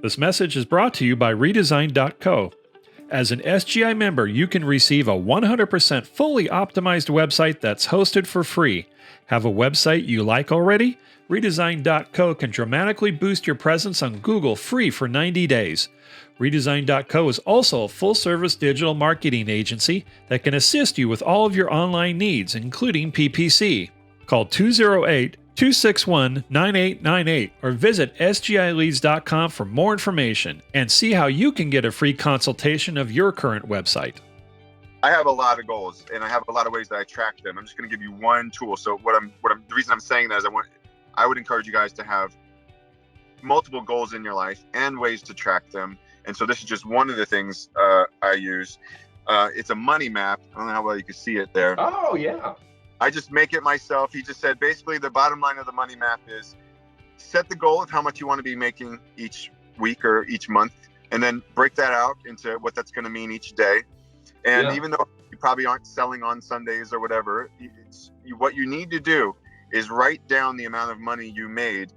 This message is brought to you by Redesign.co. As an SGI member, you can receive a 100% fully optimized website that's hosted for free. Have a website you like already? Redesign.co can dramatically boost your presence on Google free for 90 days. Redesign.co is also a full-service digital marketing agency that can assist you with all of your online needs, including PPC. Call 208-261-9898 or visit sgileads.com for more information and see how you can get a free consultation of your current website. I have a lot of goals and I have a lot of ways that I track them. I'm just going to give you one tool. So the reason I'm saying that is I would encourage you guys to have multiple goals in your life and ways to track them. And so this is just one of the things I use. It's a money map. I don't know how well you can see it there. Oh, yeah. I just make it myself. He just said basically the bottom line of the money map is set the goal of how much you want to be making each week or each month, and then break that out into what that's going to mean each day. And even though you probably aren't selling on Sundays or whatever, what you need to do is write down the amount of money you made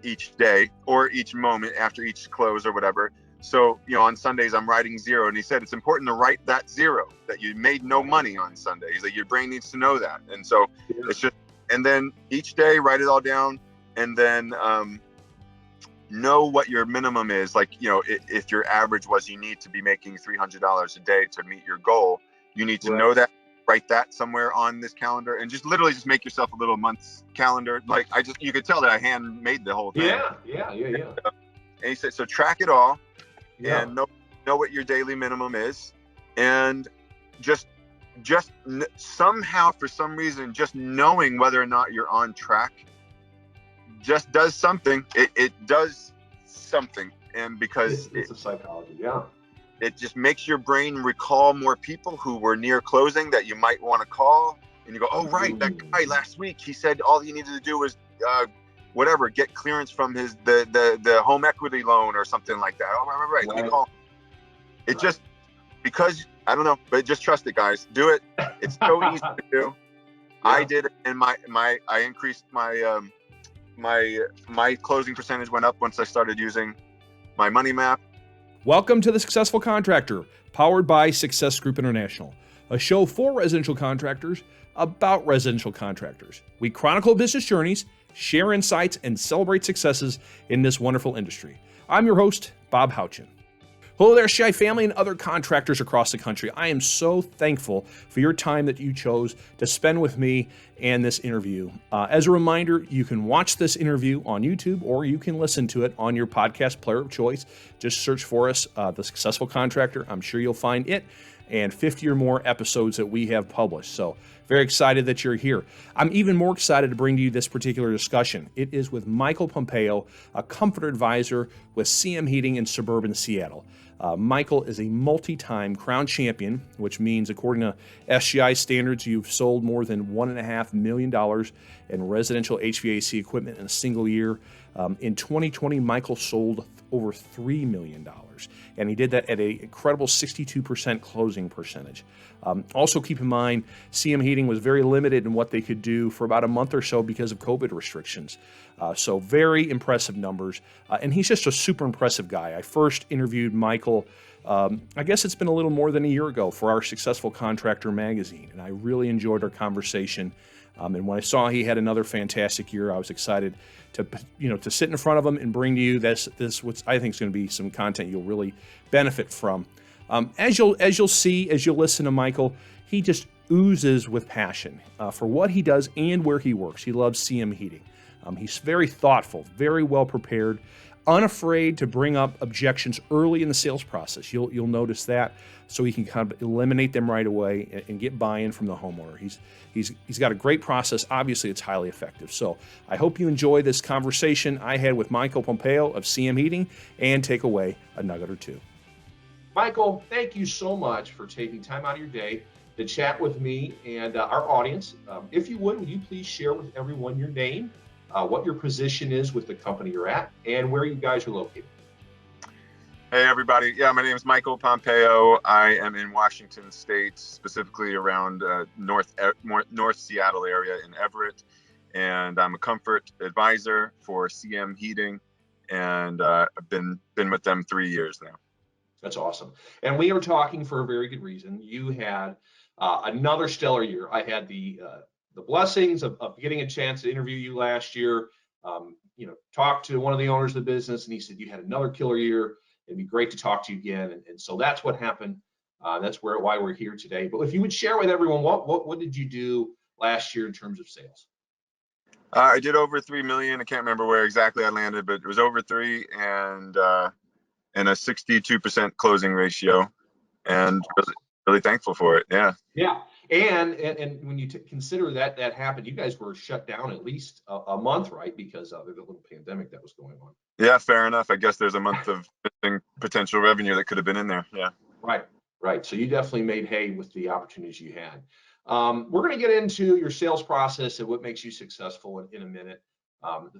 each day or each moment after each close or whatever. So, on Sundays, I'm writing 0. And he said it's important to write that 0, that you made no money on Sundays, that your brain needs to know that. And so it's just, and then each day, write it all down. And then know what your minimum is. Like, if your average was you need to be making $300 a day to meet your goal, you need to know that. Write that somewhere on this calendar and just literally just make yourself a little month's calendar. Like you could tell that I handmade the whole thing. Yeah. And he said, so track it all. And know what your daily minimum is, and just somehow, for some reason, just knowing whether or not you're on track just does something. It does something, and because it's a psychology, it just makes your brain recall more people who were near closing that you might want to call, and you go, oh right, that guy last week, he said all you needed to do was get clearance from the home equity loan or something like that. Oh, right. Let me call. It just, because I don't know, but just trust it, guys. Do it. It's so easy to do. I did it, and I increased my my closing percentage went up once I started using my money map. Welcome to The Successful Contractor, powered by Success Group International, a show for residential contractors about residential contractors. We chronicle business journeys, share insights, and celebrate successes in this wonderful industry. I'm your host, Bob Houchin. Hello there, SGI family and other contractors across the country. I am so thankful for your time that you chose to spend with me and this interview. As a reminder, you can watch this interview on YouTube or you can listen to it on your podcast player of choice. Just search for us, The Successful Contractor. I'm sure you'll find it and 50 or more episodes that we have published. So very excited that you're here. I'm even more excited to bring to you this particular discussion. It is with Michael Pompeo, a comfort advisor with CM Heating in suburban Seattle. Michael is a multi-time crown champion, which means according to SGI standards, you've sold more than $1.5 million in residential HVAC equipment in a single year. In 2020, Michael sold over $3 million, and he did that at an incredible 62% closing percentage. Also keep in mind, CM Heating was very limited in what they could do for about a month or so because of COVID restrictions. So very impressive numbers, and he's just a super impressive guy. I first interviewed Michael, I guess it's been a little more than a year ago for our Successful Contractor magazine, and I really enjoyed our conversation. And when I saw he had another fantastic year, I was excited to sit in front of him and bring to you this what I think is going to be some content you'll really benefit from. As you'll see, as you'll listen to Michael, he just oozes with passion for what he does and where he works. He loves CM Heating. He's very thoughtful, very well prepared, unafraid to bring up objections early in the sales process. You'll notice that, so he can kind of eliminate them right away and get buy-in from the homeowner. He's got a great process. Obviously, it's highly effective. So I hope you enjoy this conversation I had with Michael Pompeo of CM Heating and take away a nugget or two. Michael, thank you so much for taking time out of your day to chat with me and our audience. If you would you please share with everyone your name, what your position is with the company you're at, and where you guys are located? Hey, everybody. Yeah, my name is Michael Pompeo. I am in Washington State, specifically around North Seattle area in Everett, and I'm a comfort advisor for CM Heating. and I've been with them 3 years now. That's awesome. And we are talking for a very good reason. You had another stellar year. I had the blessings of getting a chance to interview you last year. Talked to one of the owners of the business, and he said you had another killer year. It'd be great to talk to you again. And so that's what happened. That's why we're here today. But if you would share with everyone, what did you do last year in terms of sales? I did over 3 million. I can't remember where exactly I landed, but it was over 3 and a 62% closing ratio, and really thankful for it. Yeah. Yeah. And when you consider that happened, you guys were shut down at least a month, right? Because of the little pandemic that was going on. Yeah, fair enough. I guess there's a month of potential revenue that could have been in there. Yeah. Right. So you definitely made hay with the opportunities you had. We're going to get into your sales process and what makes you successful in a minute.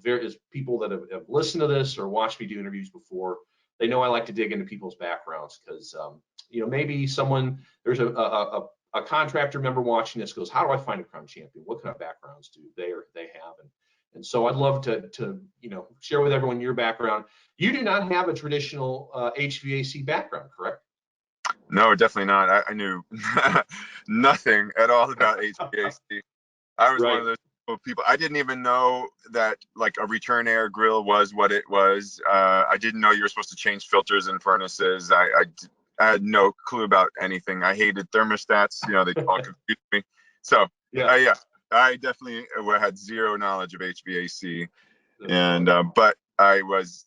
There's people that have listened to this or watched me do interviews before. They know I like to dig into people's backgrounds because, maybe there's a contractor member watching this goes, how do I find a crown champion? What kind of backgrounds do they have? And so I'd love to share with everyone your background. You do not have a traditional HVAC background, correct? No, definitely not. I knew nothing at all about HVAC. I was one of those people. I didn't even know that like a return air grill was what it was. I didn't know you were supposed to change filters and furnaces. I had no clue about anything. I hated thermostats. They all confused me. So yeah, I definitely had zero knowledge of HVAC, and but I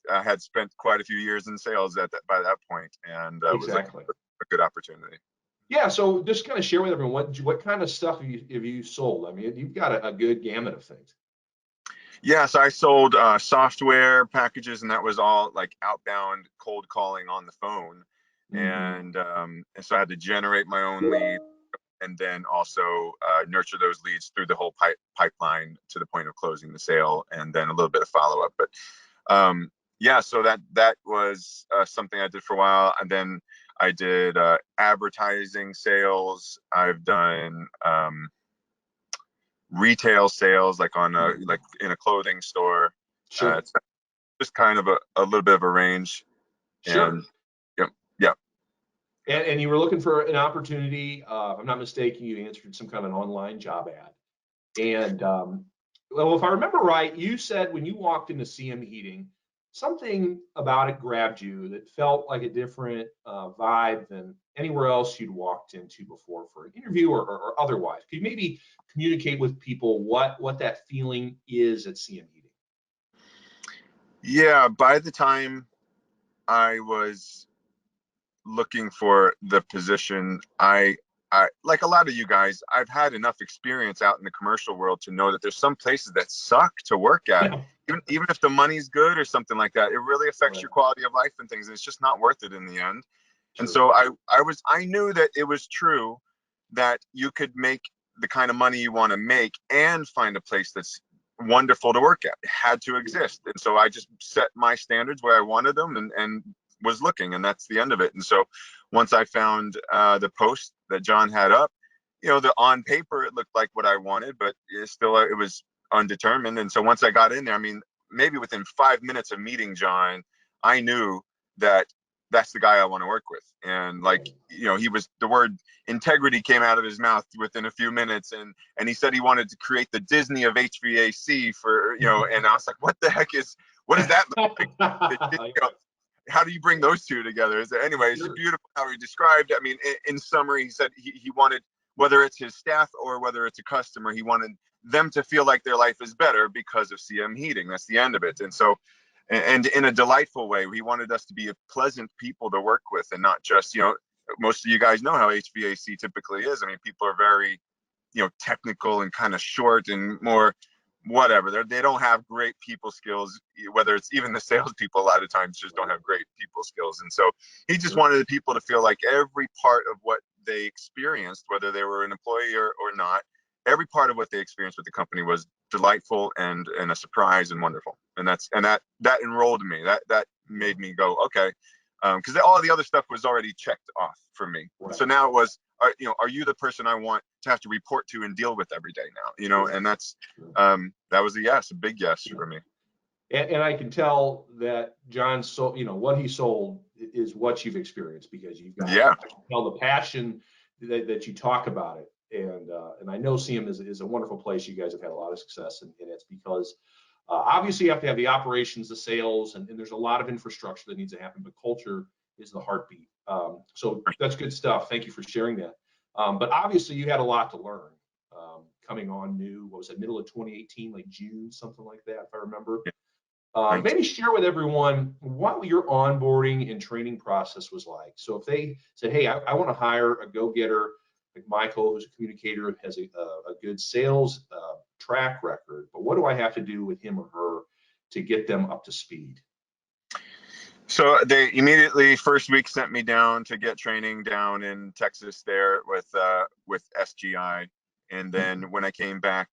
had spent quite a few years in sales by that point, and was like a good opportunity. Yeah, so just kind of share with everyone what kind of stuff have you sold? I mean, you've got a good gamut of things. Yeah, so I sold software packages, and that was all like outbound cold calling on the phone. And so I had to generate my own lead, and then also nurture those leads through the whole pipeline to the point of closing the sale, and then a little bit of follow-up. But so that was something I did for a while, and then I did advertising sales. I've done retail sales, like in a clothing store. Sure. It's just kind of a little bit of a range. Sure. And, yeah. And you were looking for an opportunity. If I'm not mistaken, you answered some kind of an online job ad. And if I remember right, you said when you walked into CM Heating, something about it grabbed you that felt like a different vibe than anywhere else you'd walked into before for an interview or otherwise. Could you maybe communicate with people what that feeling is at CM Heating? Yeah, by the time I was looking for the position, I like a lot of you guys, I've had enough experience out in the commercial world to know that there's some places that suck to work at. Yeah. Even if the money's good or something like that, it really affects your quality of life and things. And it's just not worth it in the end. True. And so I knew that it was true that you could make the kind of money you want to make and find a place that's wonderful to work at. It had to exist. And so I just set my standards where I wanted them and was looking, and that's the end of it. And so once I found the post that John had up, on paper it looked like what I wanted, but it was undetermined. And so once I got in there, I mean, maybe within 5 minutes of meeting John, I knew that that's the guy I want to work with. And the word integrity came out of his mouth within a few minutes, and he said he wanted to create the Disney of HVAC for, and I was like, what does that look like? How do you bring those two together? Anyway, it's beautiful how he described. I mean, in summary, he said he wanted, whether it's his staff or whether it's a customer, he wanted them to feel like their life is better because of CM Heating. That's the end of it. And so, and in a delightful way, he wanted us to be a pleasant people to work with, and not just, most of you guys know how HVAC typically is. I mean, people are very, technical and kind of short and more whatever. They don't have great people skills, whether it's even the salespeople a lot of times just don't have great people skills. And so he just wanted the people to feel like every part of what they experienced, whether they were an employee or not, every part of what they experienced with the company was delightful and a surprise and wonderful. And that enrolled me. That made me go, okay. Because all the other stuff was already checked off for me. Right. So now it was, are you the person I want to have to report to and deal with every day now? And that's that was a big yes for me. And I can tell that John sold, what he sold is what you've experienced, because you've got, Yeah. I can tell the passion that you talk about it. And I know CM is a wonderful place. You guys have had a lot of success, and it's because obviously you have to have the operations, the sales, and there's a lot of infrastructure that needs to happen, but culture is the heartbeat. So that's good stuff. Thank you for sharing that. But obviously you had a lot to learn coming on new. What was it, middle of 2018, like June, something like that, if I remember. Maybe share with everyone what your onboarding and training process was like. So if they said, hey, I want to hire a go-getter like Michael, who's a communicator, has a good sales track record, but what do I have to do with him or her to get them up to speed? So they immediately first week sent me down to get training down in Texas there with SGI, and then when I came back,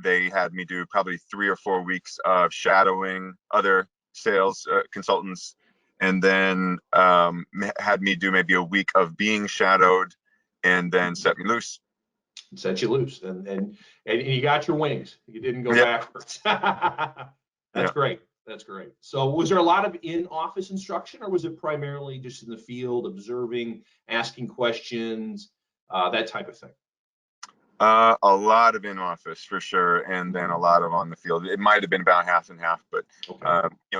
they had me do probably 3 or 4 weeks of shadowing other sales consultants, and then had me do maybe a week of being shadowed, and then set me loose. Set you loose, and you got your wings. You didn't go backwards. That's great. That's great. So was there a lot of in-office instruction, or was it primarily just in the field, observing, asking questions, that type of thing? A lot of in office for sure, and then a lot of on the field. It might have been about half and half, but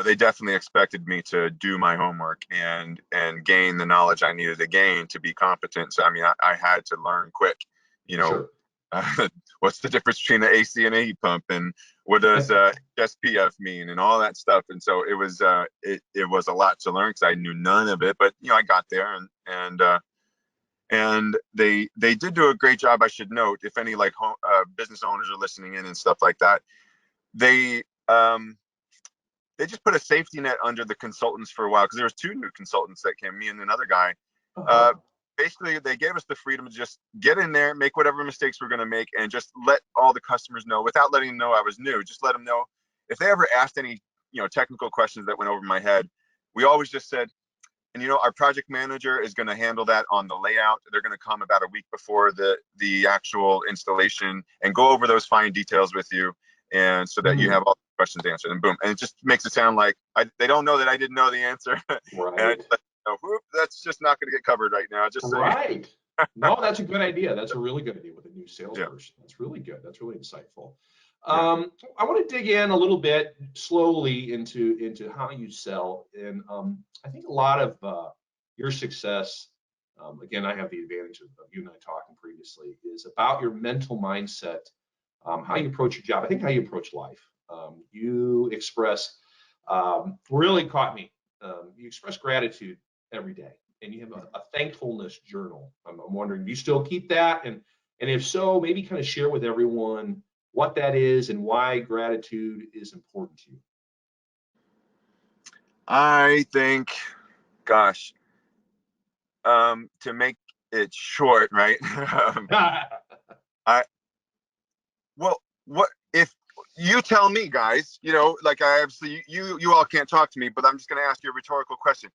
they definitely expected me to do my homework and gain the knowledge I needed to gain to be competent. So I mean, I had to learn quick. Sure. What's the difference between an AC and a heat pump, and what does SPF mean, and all that stuff. And so it was it was a lot to learn because I knew none of it. But I got there, and they did do a great job. I should note, if any business owners are listening in and stuff like that, they just put a safety net under the consultants for a while, because there was 2 new consultants that came, me and another guy. Basically, they gave us the freedom to just get in there, make whatever mistakes we're going to make, and just let all the customers know, without letting them know I was new. Just let them know if they ever asked any technical questions that went over my head. We always just said, and our project manager is going to handle that on the layout. They're going to come about a week before the actual installation and go over those fine details with you, and so that you have all the questions answered, and boom. And it just makes it sound like they don't know that I didn't know the answer. Right. And that's just not going to get covered right now. Just right. No, that's a good idea. That's a really good idea with a new salesperson. That's really good. That's really insightful. I want to dig in a little bit slowly into how you sell, and I think a lot of your success, again, I have the advantage of you and I talking previously, is about your mental mindset, how you approach your job. I think how you approach life. You express, really caught me. You express gratitude every day, and you have a thankfulness journal. I'm wondering, do you still keep that? And if so, maybe kind of share with everyone what that is and why gratitude is important to you. I think, gosh, to make it short, right? What if you tell me, guys? Like, I obviously you all can't talk to me, but I'm just going to ask you a rhetorical question.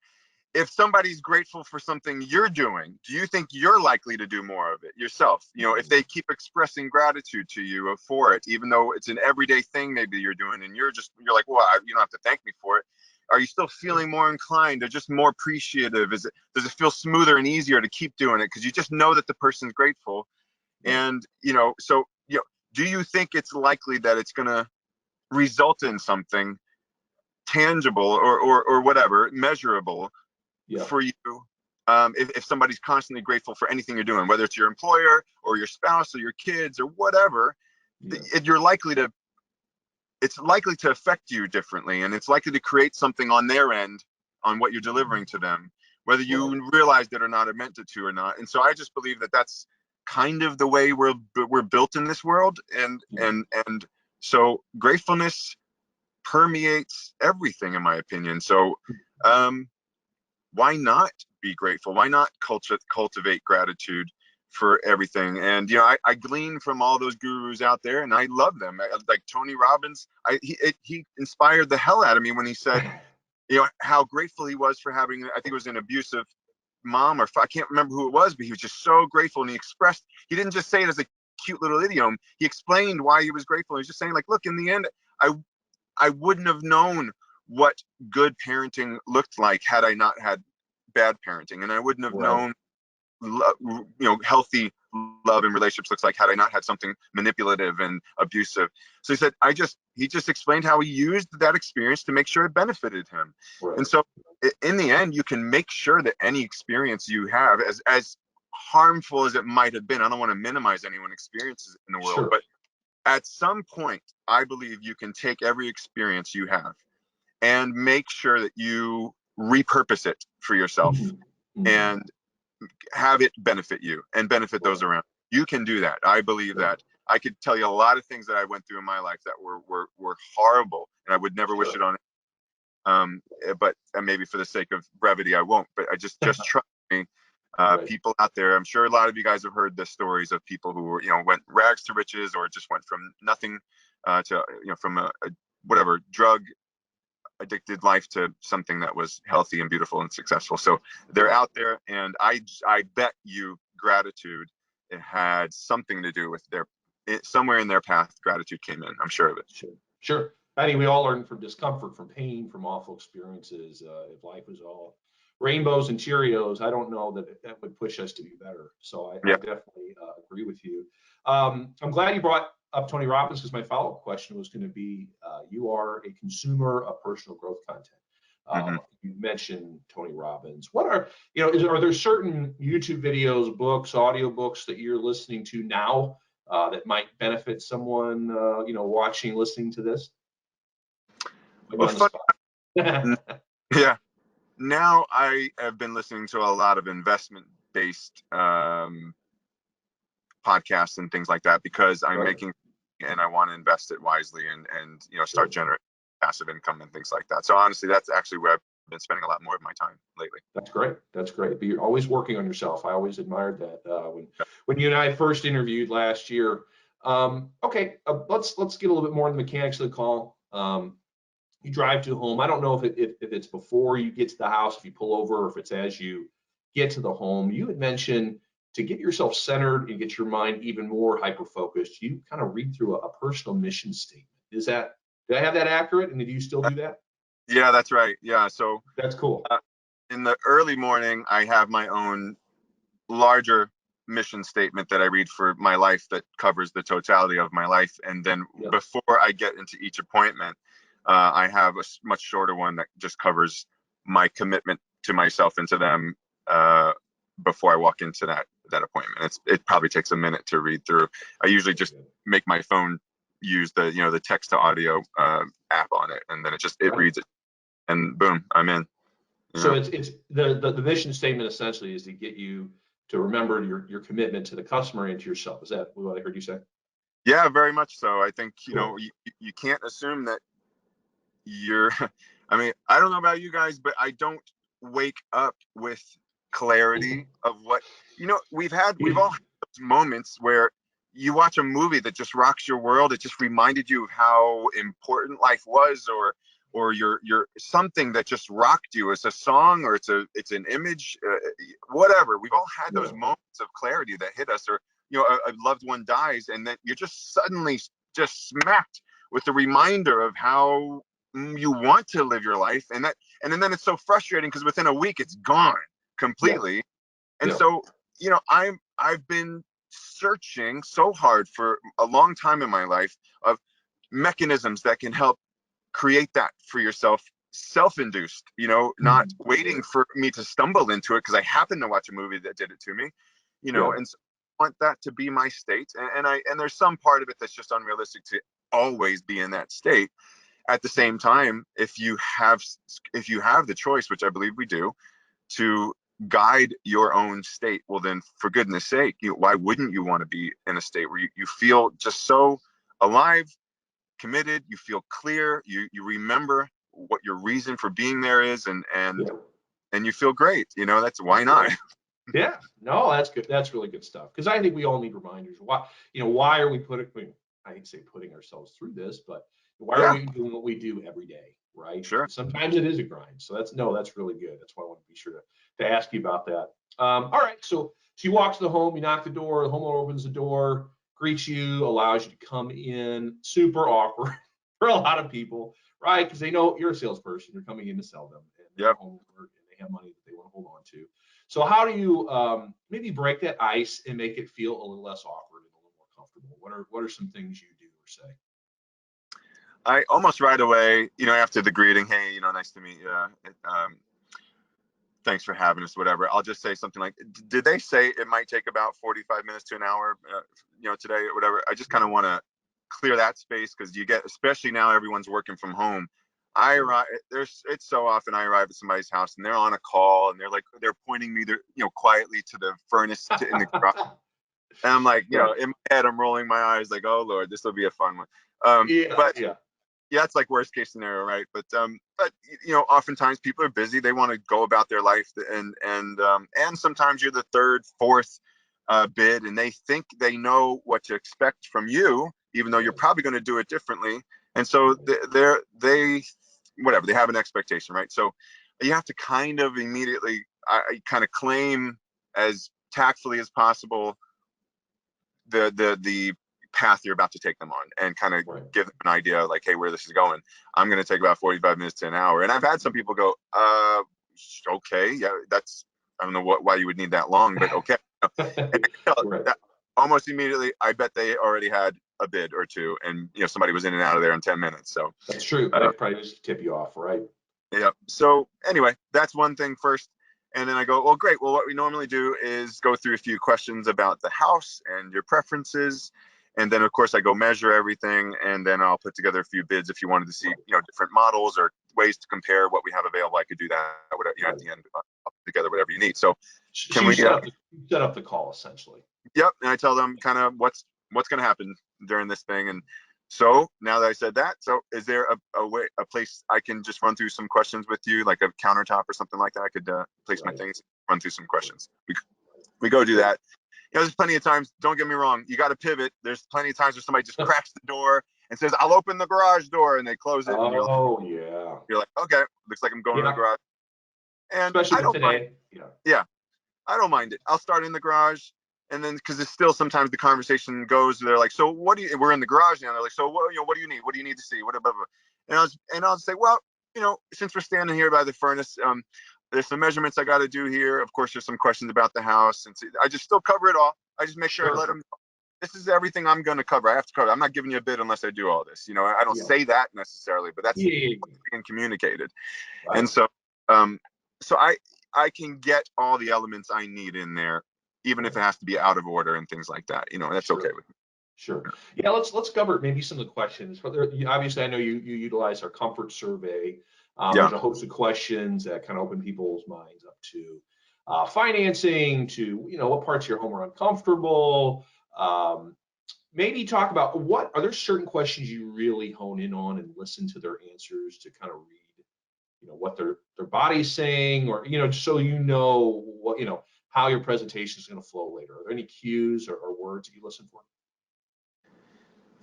If somebody's grateful for something you're doing, do you think you're likely to do more of it yourself? If they keep expressing gratitude to you for it, even though it's an everyday thing maybe you're doing, and you're like, well, you don't have to thank me for it. Are you still feeling more inclined or just more appreciative? Does it feel smoother and easier to keep doing it because you just know that the person's grateful? And so do you think it's likely that it's going to result in something tangible or whatever, measurable for you? If somebody's constantly grateful for anything you're doing, whether it's your employer or your spouse or your kids or whatever, it's likely to affect you differently, and it's likely to create something on their end on what you're delivering to them, whether you realize it or not, or meant it to or not. And so I just believe that that's kind of the way we're built in this world, and so gratefulness permeates everything, in my opinion. So why not be grateful? Why not cultivate gratitude for everything? And I glean from all those gurus out there, and I love them. Like Tony Robbins, he inspired the hell out of me when he said, how grateful he was for having, I think it was an abusive mom, or I can't remember who it was, but he was just so grateful, and he didn't just say it as a cute little idiom. He explained why he was grateful. He was just saying, like, look, in the end, I wouldn't have known what good parenting looked like had I not had bad parenting, and I wouldn't have Right. known healthy love and relationships looks like had I not had something manipulative and abusive. So he said, he just explained how he used that experience to make sure it benefited him. Right. And so in the end, you can make sure that any experience you have, as harmful as it might have been, I don't want to minimize anyone's experiences in the world, Sure. but at some point, I believe you can take every experience you have and make sure that you repurpose it for yourself and have it benefit you and benefit those around. You can do that. I believe that. I could tell you a lot of things that I went through in my life that were horrible, and I would never wish it on. But maybe for the sake of brevity, I won't. But I just trust me. People out there, I'm sure a lot of you guys have heard the stories of people who were, went rags to riches, or just went from nothing to, from a whatever drug addicted life to something that was healthy and beautiful and successful. So they're out there, and I bet you gratitude, it had something to do with somewhere in their path, gratitude came in. I'm sure of it. Sure. I think we all learn from discomfort, from pain, from awful experiences. If life was all rainbows and Cheerios, I don't know that would push us to be better. So I definitely agree with you. I'm glad you brought up Tony Robbins, because my follow-up question was going to be, you are a consumer of personal growth content. You mentioned Tony Robbins. What are, are there certain YouTube videos, books, audio books that you're listening to now that might benefit someone, watching, listening to this? Well, yeah. Now I have been listening to a lot of investment-based podcasts and things like that, because I'm making, and I want to invest it wisely and start generating passive income and things like that. So honestly, that's actually where I've been spending a lot more of my time lately. That's great. That's great. But you're always working on yourself. I always admired that when you and I first interviewed last year. Okay, let's get a little bit more in the mechanics of the call. You drive to home. I don't know if it's before you get to the house, if you pull over, or if it's as you get to the home. You had mentioned to get yourself centered and get your mind even more hyper-focused, you kind of read through a personal mission statement. Did I have that accurate? And do you still do that? Yeah, that's right. Yeah. So that's cool. In the early morning, I have my own larger mission statement that I read for my life that covers the totality of my life. And then before I get into each appointment, I have a much shorter one that just covers my commitment to myself and to them before I walk into that appointment. It probably takes a minute to read through. I usually just make my phone use the text to audio app on it, and then it reads it, and boom, I'm in. So it's the mission statement essentially is to get you to remember your commitment to the customer and to yourself. Is that what I heard you say? Yeah, very much so. I think you can't assume that I mean, I don't know about you guys, but I don't wake up with clarity of what we've all had those moments where you watch a movie that just rocks your world. It just reminded you of how important life was, or your something that just rocked you. It's a song, or it's an image, whatever. We've all had those moments of clarity that hit us, or a loved one dies, and then you're just suddenly just smacked with the reminder of how you want to live your life, and then it's so frustrating because within a week it's gone completely. So I've been searching so hard for a long time in my life of mechanisms that can help create that for yourself, self-induced, not waiting for me to stumble into it because I happened to watch a movie that did it to me, and so I want that to be my state, and there's some part of it that's just unrealistic to always be in that state. At the same time, if you have the choice, which I believe we do, to guide your own state, well then, for goodness sake, why wouldn't you want to be in a state where you feel just so alive, committed, you feel clear, you remember what your reason for being there is, and you feel great. That's why not. Yeah, no, that's good. That's really good stuff. Because I think we all need reminders. Why are we I hate to say putting ourselves through this, but why are we doing what we do every day, right? Sure. Sometimes it is a grind. So that's really good. That's why I want to be sure to ask you about that. All right. So you walk to the home, you knock the door, the homeowner opens the door, greets you, allows you to come in. Super awkward. for a lot of people, right? Because they know you're a salesperson, you're coming in to sell them, and they're home and they have money that they want to hold on to. So how do you maybe break that ice and make it feel a little less awkward and a little more comfortable? What are some things you do or say? I almost right away, after the greeting, hey, nice to meet you. Thanks for having us, whatever. I'll just say something like, did they say it might take about 45 minutes to an hour, today or whatever? I just kind of want to clear that space, because you get, especially now everyone's working from home. I arrive, it's so often I arrive at somebody's house and they're on a call and they're pointing me, quietly to the furnace in the garage. And I'm like, in my head, I'm rolling my eyes like, oh Lord, this will be a fun one. Yeah, it's like worst case scenario, right? But oftentimes people are busy. They want to go about their life, and sometimes you're the third, fourth bid, and they think they know what to expect from you, even though you're probably going to do it differently. And so they have an expectation, right? So you have to kind of immediately, I kind of claim as tactfully as possible the path you're about to take them on, and kind of give them an idea like, hey, where this is going. I'm going to take about 45 minutes to an hour. And I've had some people go, okay, yeah, I don't know why you would need that long, but okay. That almost immediately, I bet they already had a bid or two, and somebody was in and out of there in 10 minutes. So that's true. That probably just tip you off, right? Yeah. So anyway, that's one thing first. And then I go, well, great. Well, what we normally do is go through a few questions about the house and your preferences. And then, of course, I go measure everything, and then I'll put together a few bids. If you wanted to see, different models or ways to compare what we have available, I could do that. Whatever, at the end, I'll put together whatever you need. So can we set up the call essentially? Yep. And I tell them kind of what's going to happen during this thing. And so now that I said that, so is there a place I can just run through some questions with you, like a countertop or something like that? I could place my things, run through some questions. We go do that. There's plenty of times, don't get me wrong, you got to pivot. There's plenty of times where somebody just cracks the door and says, I'll open the garage door, and they close it. And you're like, okay, looks like I'm going to the garage. And especially I don't today. mind. I don't mind it. I'll start in the garage, and then, because it's still sometimes the conversation goes, they're like, so we're in the garage now. They're like, so what do you need? What do you need to see? What blah, blah. And I'll say, well, since we're standing here by the furnace, there's some measurements I got to do here. Of course, there's some questions about the house, and I just still cover it all. I just make sure I let them know, this is everything I'm going to cover. I have to cover. I'm not giving you a bid unless I do all this. I don't say that necessarily, but that's being communicated. Right. And so, so I can get all the elements I need in there, even if it has to be out of order and things like that. That's okay with me. Sure. Yeah, let's cover maybe some of the questions. Obviously, I know you utilize our comfort survey. There's a host of questions that kind of open people's minds up to financing, to what parts of your home are uncomfortable. Maybe talk about are there certain questions you really hone in on and listen to their answers to kind of read, what their body's saying, or so what how your presentation is going to flow later. Are there any cues or words that you listen for?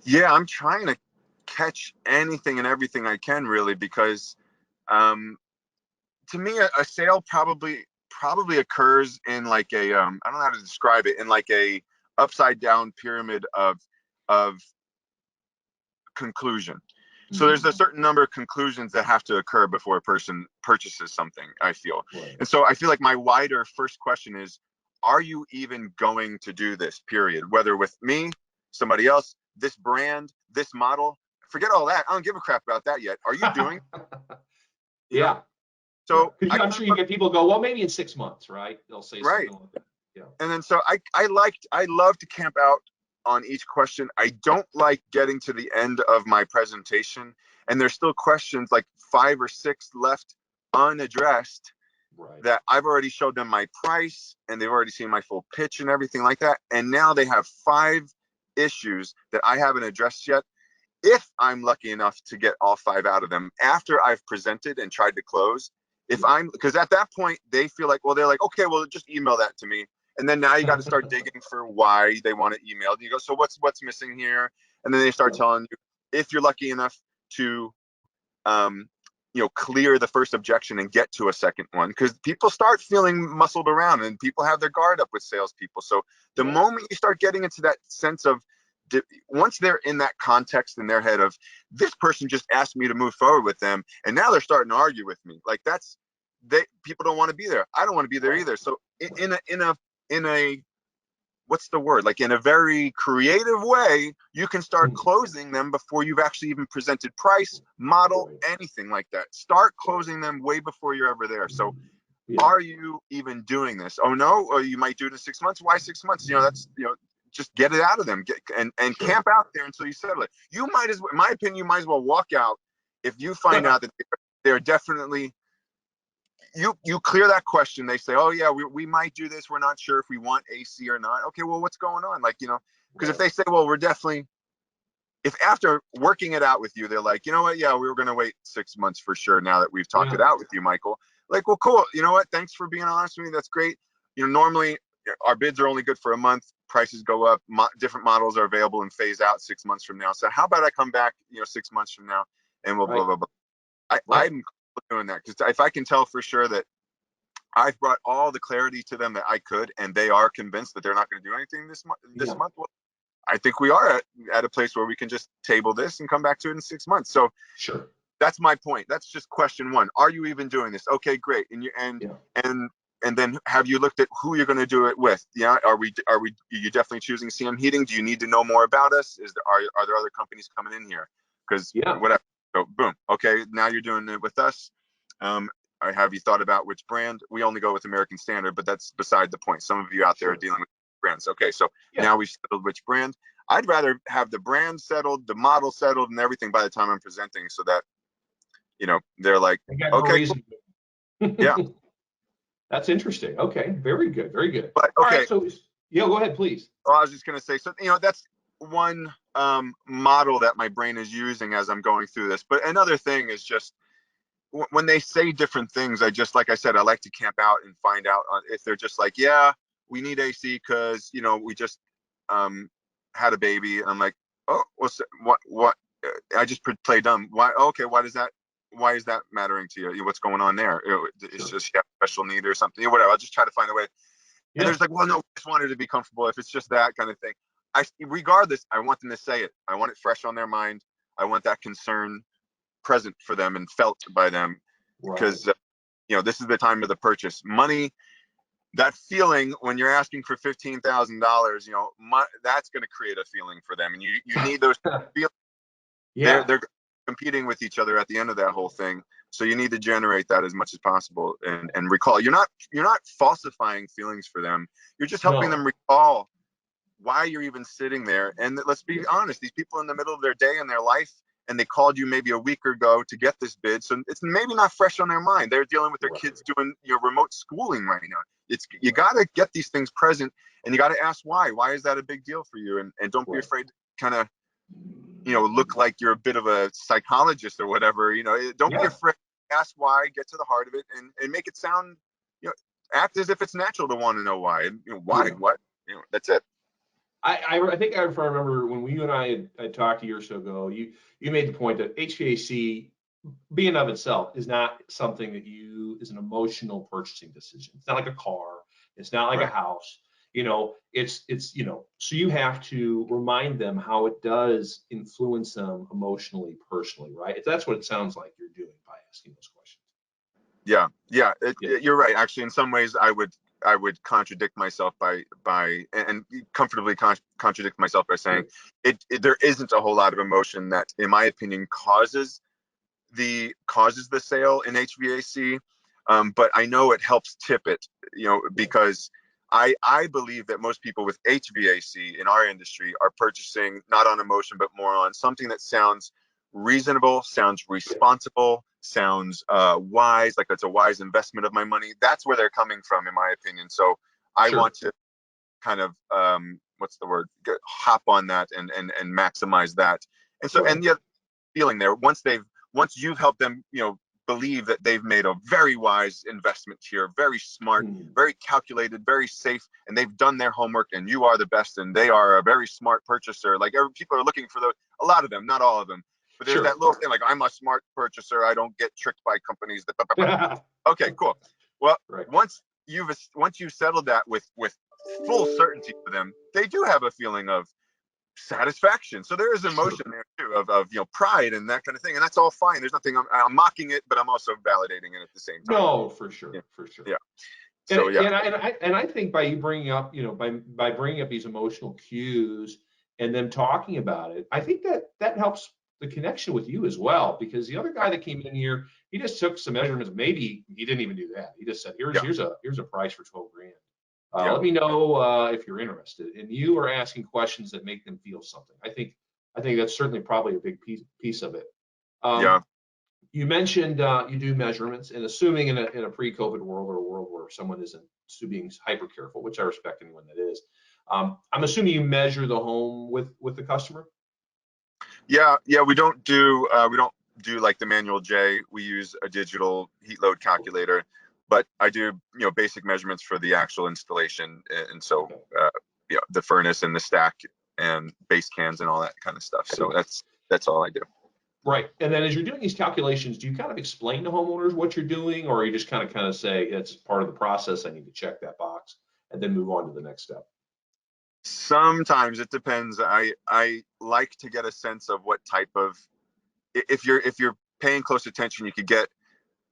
Yeah, I'm trying to catch anything and everything I can, really, because to me, a sale probably occurs in like a I don't know how to describe it, in like a upside down pyramid of conclusion. Mm-hmm. So there's a certain number of conclusions that have to occur before a person purchases something, I feel. Right. And so I feel like my wider first question is, are you even going to do this, period? Whether with me, somebody else, this brand, this model, forget all that. I don't give a crap about that yet. Are you doing Yeah. So I'm sure you get people go, well, maybe in 6 months, right? They'll say something like that. Yeah. And then so I love to camp out on each question. I don't like getting to the end of my presentation and there's still questions like 5 or 6 left unaddressed. Right. That I've already showed them my price and they've already seen my full pitch and everything like that. And now they have 5 issues that I haven't addressed yet. If I'm lucky enough to get all 5 out of them after I've presented and tried to close, because at that point they feel like, well, they're like, okay, well, just email that to me. And then now you got to start digging for why they want it emailed. And you go, so what's missing here? And then they start telling you, if you're lucky enough to, clear the first objection and get to a second one, because people start feeling muscled around and people have their guard up with salespeople. So the moment you start getting into that sense of once they're in that context in their head of this person just asked me to move forward with them, and now they're starting to argue with me, like people don't want to be there. I don't want to be there either. So in a what's the word? Like in a very creative way, you can start closing them before you've actually even presented price, model, anything like that. Start closing them way before you're ever there. So are you even doing this? Oh no, or you might do it in 6 months. Why 6 months? That's, just get it out of them, and camp out there until you settle it. You might as well, in my opinion, you might as well walk out if you find out that they're definitely, you clear that question. They say, oh yeah, we might do this. We're not sure if we want AC or not. Okay, well, what's going on? Like, because if they say, well, we're definitely, if after working it out with you, they're like, you know what? Yeah, we were going to wait 6 months for sure. Now that we've talked it out with you, Michael, like, well, cool. You know what? Thanks for being honest with me. That's great. Normally our bids are only good for a month. Prices go up. Different models are available and phase out 6 months from now. So how about I come back, 6 months from now, and we'll blah, blah, blah. I'm doing that because if I can tell for sure that I've brought all the clarity to them that I could, and they are convinced that they're not going to do anything this month, well, I think we are at a place where we can just table this and come back to it in 6 months. So that's my point. That's just question one. Are you even doing this? Okay, great. And then have you looked at who you're going to do it with? Yeah. Are you definitely choosing CM Heating? Do you need to know more about us? Are there other companies coming in here? Because whatever. So boom. Okay. Now you're doing it with us. Have you thought about which brand? We only go with American Standard, but that's beside the point. Some of you out there are dealing with brands. Okay. So now we've settled which brand. I'd rather have the brand settled, the model settled, and everything by the time I'm presenting, so that, they're like, okay, cool. Yeah. That's interesting. Okay, very good, very good. But All right, so go ahead, please. Well, I was just going to say, so that's one model that my brain is using as I'm going through this. But another thing is just when they say different things, like I said, I like to camp out and find out if they're just like, yeah, we need AC because we just had a baby, and I'm like, oh, what? I just play dumb. Why? Okay, why is that mattering to you? What's going on there? It's just you have a special need or something, whatever. I'll just try to find a way. And there's like, well, no, I just want her to be comfortable. If it's just that kind of thing, regardless, I want them to say it. I want it fresh on their mind. I want that concern present for them and felt by them, because this is the time of the purchase. Money, that feeling when you're asking for $15,000, that's going to create a feeling for them, and you need those feelings. They're competing with each other at the end of that whole thing. So you need to generate that as much as possible, and recall. You're not falsifying feelings for them. You're just helping them recall why you're even sitting there. And let's be honest, these people in the middle of their day and their life, and they called you maybe a week ago to get this bid, so it's maybe not fresh on their mind. They're dealing with their kids doing remote schooling right now. You got to get these things present, and you got to ask why is that a big deal for you, and don't be afraid to kind of look like you're a bit of a psychologist or whatever. Don't be afraid. Ask why, get to the heart of it, and make it sound, act as if it's natural to want to know why. Why? What? That's it. I think if I remember when you and I had talked a year or so ago, you made the point that HVAC, being of itself, is not something that is an emotional purchasing decision. It's not like a car. It's not like a house. It's so you have to remind them how it does influence them emotionally, personally, right? That's what it sounds like you're doing by asking those questions. You're right. Actually, in some ways, I would contradict myself by and comfortably contradict myself by saying there isn't a whole lot of emotion that, in my opinion, causes the sale in HVAC. But I know it helps tip it, because I believe that most people with HVAC in our industry are purchasing not on emotion, but more on something that sounds reasonable, sounds responsible, sounds wise, like it's a wise investment of my money. That's where they're coming from, in my opinion. So I want to kind of hop on that and maximize that. And so and the other feeling there, once you've helped them, believe that they've made a very wise investment here, very smart, very calculated, very safe, and they've done their homework, and you are the best, and they are a very smart purchaser. Like, people are looking for a lot of them, not all of them, but there's that little thing like, I'm a smart purchaser, I don't get tricked by companies that okay, cool. Well, once you've settled that with full certainty for them, they do have a feeling of, satisfaction. So there is emotion there too of pride and that kind of thing, and that's all fine. There's nothing. I'm mocking it, but I'm also validating it at the same time. No, for sure, Yeah. for sure. Yeah. And, So yeah. and I think by you bringing up, by bringing up these emotional cues and them talking about it, I think that helps the connection with you as well, because the other guy that came in here, he just took some measurements. Maybe he didn't even do that. He just said, here's a price for 12 grand. Let me know if you're interested. And you are asking questions that make them feel something. I think that's certainly probably a big piece of it. Yeah. You mentioned you do measurements, and assuming in a pre-COVID world, or a world where someone isn't being hyper careful, which I respect anyone that is, I'm assuming you measure the home with the customer. Yeah. We don't do like the manual J. We use a digital heat load calculator, but I do basic measurements for the actual installation, and so the furnace and the stack and base cans and all that kind of stuff. So that's all I do. Right. And then as you're doing these calculations, do you kind of explain to homeowners what you're doing, or you just kind of say it's part of the process, I need to check that box, and then move on to the next step? Sometimes it depends. I like to get a sense of what type of, if you're paying close attention, you could get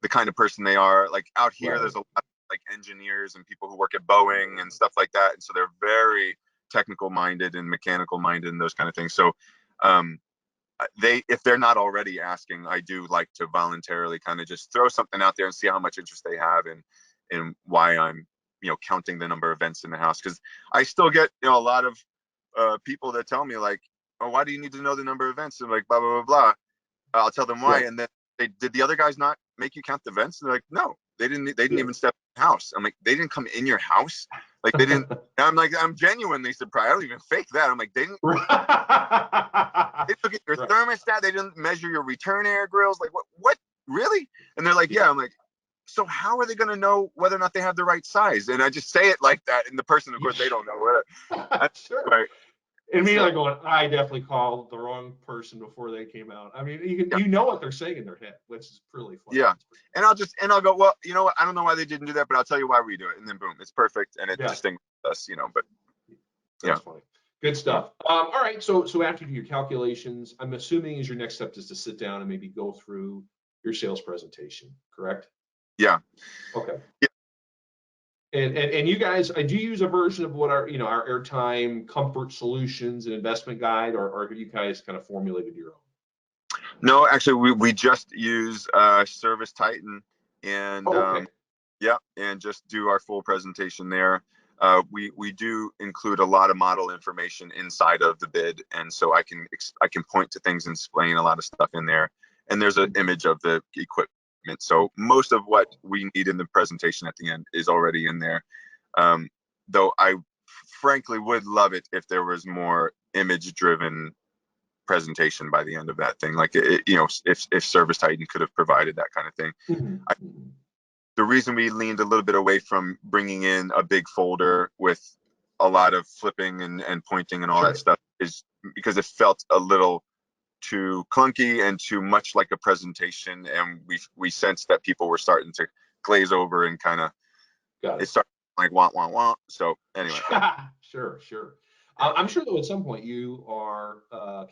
the kind of person they are. Like out here, Right. There's a lot of like engineers and people who work at Boeing and stuff like that, and so they're very technical minded and mechanical minded and those kind of things. So if they're not already asking, I do like to voluntarily kind of just throw something out there and see how much interest they have and why I'm counting the number of vents in the house, because I still get a lot of people that tell me like, oh, why do you need to know the number of vents? And like blah blah blah blah. I'll tell them why, and then did the other guys not make you count the vents? And they're like, no, they didn't even step in the house. I'm like, they didn't come in your house, like they didn't. I'm like, I'm genuinely surprised. I don't even fake that. I'm like, they didn't. They look at your thermostat. They didn't measure your return air grills. Like what really? And they're like, yeah. I'm like, so how are they going to know whether or not they have the right size? And I just say it like that, and the person, of course, they don't know. Sure. Right. And me like going, I definitely called the wrong person before they came out. I mean, you know what they're saying in their head, which is really funny. Yeah. And I'll go, well, you know what? I don't know why they didn't do that, but I'll tell you why we do it. And then boom, it's perfect. And it distinguishes us, but that's funny. Good stuff. All right. So after you do your calculations, I'm assuming your next step is to sit down and maybe go through your sales presentation, correct? Yeah. Okay. Yeah. And you guys, I do use a version of what our airtime comfort solutions and investment guide, or have you guys kind of formulated your own? No, actually, we just use Service Titan, and and just do our full presentation there. We do include a lot of model information inside of the bid, and so I can point to things and explain a lot of stuff in there. And there's an image of the equipment. So most of what we need in the presentation at the end is already in there. Though I frankly would love it if there was more image-driven presentation by the end of that thing. Like if Service Titan could have provided that kind of thing. Mm-hmm. The reason we leaned a little bit away from bringing in a big folder with a lot of flipping and pointing and all that stuff is because it felt a little too clunky and too much like a presentation, and we sensed that people were starting to glaze over and kind of it started like want. So anyway. Sure. I'm sure though at some point you are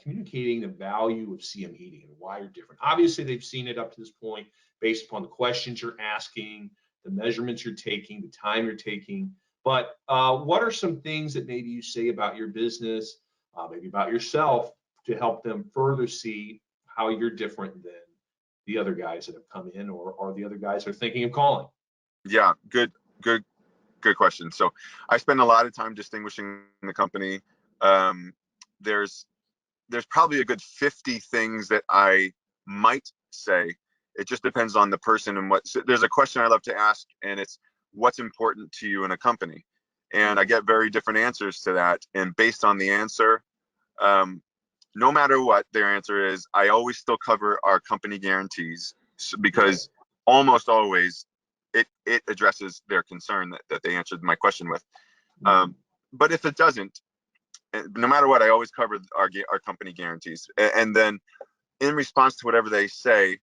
communicating the value of CM heating and why you're different. Obviously they've seen it up to this point based upon the questions you're asking, the measurements you're taking, the time you're taking. But what are some things that maybe you say about your business, maybe about yourself, to help them further see how you're different than the other guys that have come in, or the other guys are thinking of calling? Yeah, good question. So I spend a lot of time distinguishing the company. There's probably a good 50 things that I might say. It just depends on the person and there's a question I love to ask, and it's what's important to you in a company? And I get very different answers to that. And based on the answer, no matter what their answer is, I always still cover our company guarantees, because almost always it addresses their concern that they answered my question with. But if it doesn't, no matter what, I always cover our company guarantees. And then in response to whatever they say,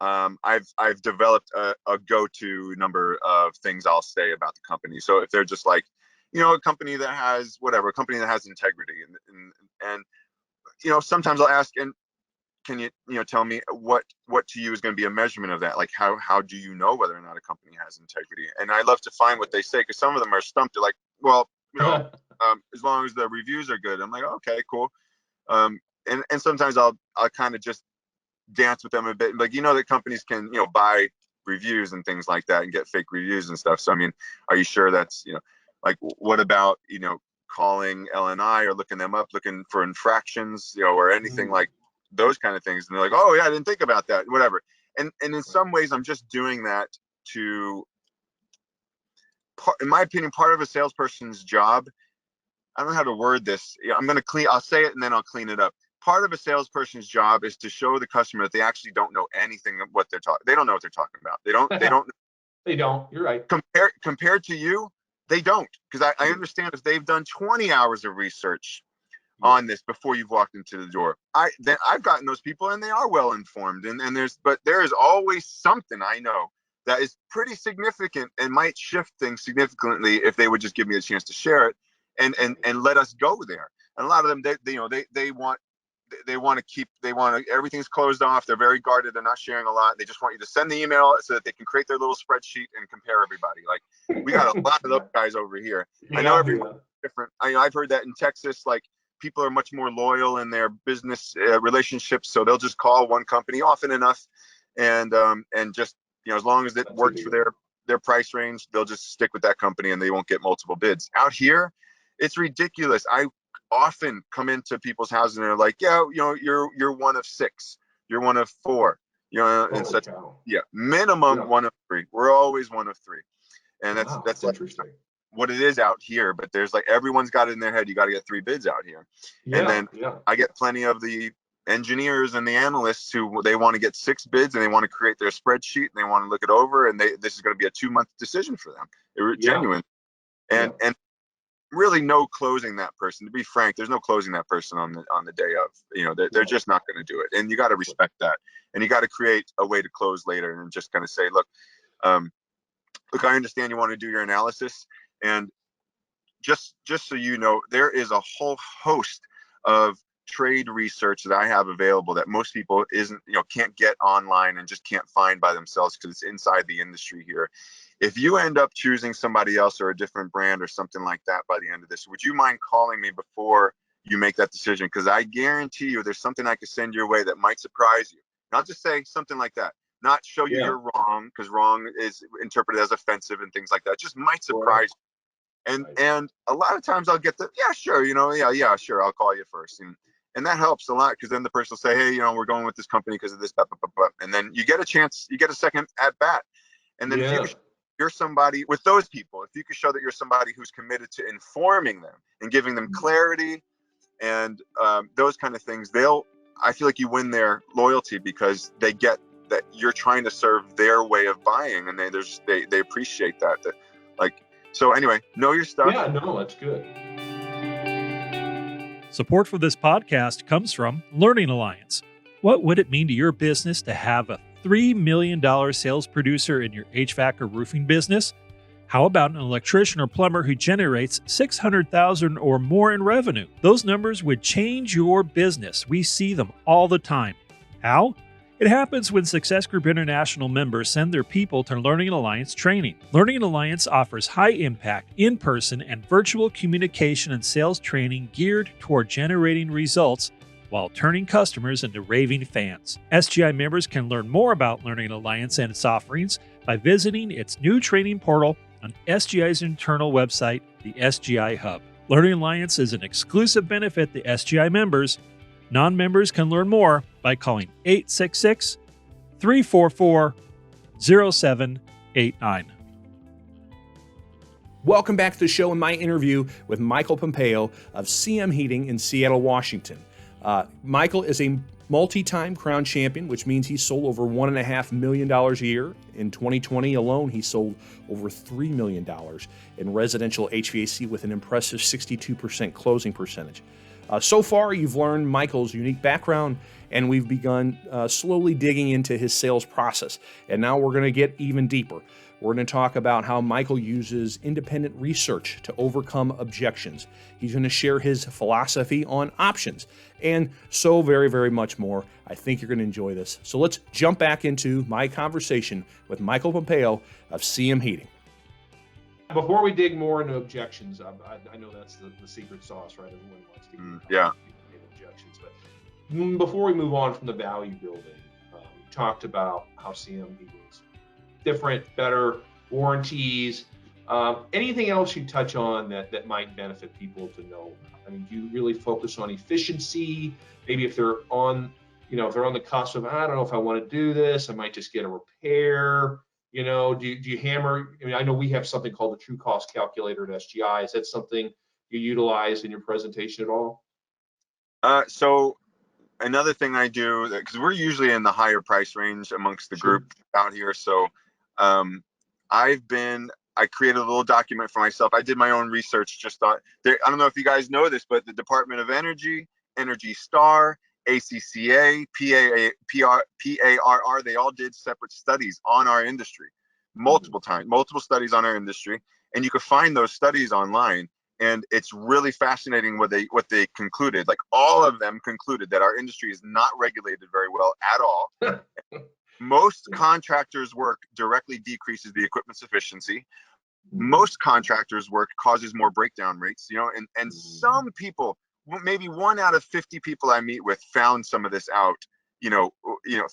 I've developed a go-to number of things I'll say about the company. So if they're just like, a company that has whatever, a company that has integrity, and sometimes I'll ask, and can you tell me what to you is going to be a measurement of that? Like how do you know whether or not a company has integrity? And I love to find what they say, because some of them are stumped. They're like, well, as long as the reviews are good. I'm like, okay, cool. And sometimes I'll kind of just dance with them a bit, like, that companies can buy reviews and things like that and get fake reviews and stuff. So I mean, are you sure that's like, what about calling LNI or looking them up, looking for infractions, or anything like those kind of things? And they're like, oh yeah, I didn't think about that, whatever. And in some ways I'm just doing that to, in my opinion, part of a salesperson's job, I don't know how to word this. I'll say it and then I'll clean it up. Part of a salesperson's job is to show the customer that they actually don't know anything of what they don't know what they're talking about. They don't, you're right. Compared to you, they don't, because I understand if they've done 20 hours of research on this before you've walked into the door. I've gotten those people, and they are well informed, and there is always something I know that is pretty significant and might shift things significantly if they would just give me a chance to share it and let us go there. And a lot of them, they want everything's closed off. They're very guarded. They're not sharing a lot. They just want you to send the email so that they can create their little spreadsheet and compare everybody. Like, we got a lot of those guys over here. I know everyone's different. I've heard that in Texas, like, people are much more loyal in their business relationships, so they'll just call one company often enough, and just as long as it works for their price range, they'll just stick with that company and they won't get multiple bids. Out here, it's ridiculous. I often come into people's houses and they're like, yeah, you're one of 6, you're one of 4, and such. Yeah, minimum 1 of 3. We're always 1 of 3, and that's like interesting. What it is out here. But there's, like, everyone's got it in their head, you got to get 3 bids out here. And then I get plenty of the engineers and the analysts who they want to get 6 bids, and they want to create their spreadsheet and they want to look it over, and this is going to be a 2-month decision for them. Genuine. And really no closing that person. To be frank, there's no closing that person on the day of. They're just not going to do it, and you got to respect that, and you got to create a way to close later, and just kind of say, look, I understand you want to do your analysis, and just so you know, there is a whole host of trade research that I have available that most people can't get online and just can't find by themselves, because it's inside the industry here. If you end up choosing somebody else or a different brand or something like that by the end of this, would you mind calling me before you make that decision? Because I guarantee you there's something I could send your way that might surprise you. Not just say something like that, not show you you're wrong, because wrong is interpreted as offensive and things like that. It just might surprise you. And a lot of times I'll get sure, sure, I'll call you first. And that helps a lot, because then the person will say, hey, we're going with this company because of this, and then you get a chance, you get a second at bat. And then if you're somebody with those people, if you could show that you're somebody who's committed to informing them and giving them clarity and those kind of things, I feel like you win their loyalty, because they get that you're trying to serve their way of buying, and they appreciate that. So anyway, know your stuff. Yeah, no, that's good. Support for this podcast comes from Learning Alliance. What would it mean to your business to have a $3 million sales producer in your HVAC or roofing business? How about an electrician or plumber who generates $600,000 or more in revenue? Those numbers would change your business. We see them all the time. How? It happens when Success Group International members send their people to Learning Alliance training. Learning Alliance offers high-impact, in-person, and virtual communication and sales training geared toward generating results while turning customers into raving fans. SGI members can learn more about Learning Alliance and its offerings by visiting its new training portal on SGI's internal website, the SGI Hub. Learning Alliance is an exclusive benefit to SGI members. Non-members can learn more by calling 866-344-0789. Welcome back to the show and my interview with Michael Pompeo of CM Heating in Seattle, Washington. Michael is a multi-time crown champion, which means he sold over $1.5 million a year. In 2020 alone, he sold over $3 million in residential HVAC with an impressive 62% closing percentage. So far, you've learned Michael's unique background, and we've begun slowly digging into his sales process. And now we're going to get even deeper. We're going to talk about how Michael uses independent research to overcome objections. He's going to share his philosophy on options, and so very, very much more. I think you're going to enjoy this. So let's jump back into my conversation with Michael Pompeo of CM Heating. Before we dig more into objections, I know that's the secret sauce, right? Everyone wants to hear objections. But before we move on from the value building, we talked about how CM Heating is different, better, warranties. Anything else you touch on that might benefit people to know? I mean, do you really focus on efficiency? Maybe if they're on, if they're on the cusp of, I don't know if I want to do this, I might just get a repair. Do you hammer? I mean, I know we have something called the true cost calculator at SGI. Is that something you utilize in your presentation at all? So another thing I do, because we're usually in the higher price range amongst the group out here. So I created a little document for myself. I did my own research. I don't know if you guys know this, but the Department of Energy, Energy Star, ACCA, PARR, they all did separate studies on our industry, multiple studies on our industry, and you can find those studies online. And it's really fascinating what they concluded. Like, all of them concluded that our industry is not regulated very well at all. Most contractors' work directly decreases the equipment's efficiency. Most contractors' work causes more breakdown rates, and some people, maybe 1 out of 50 people I meet with, found some of this out,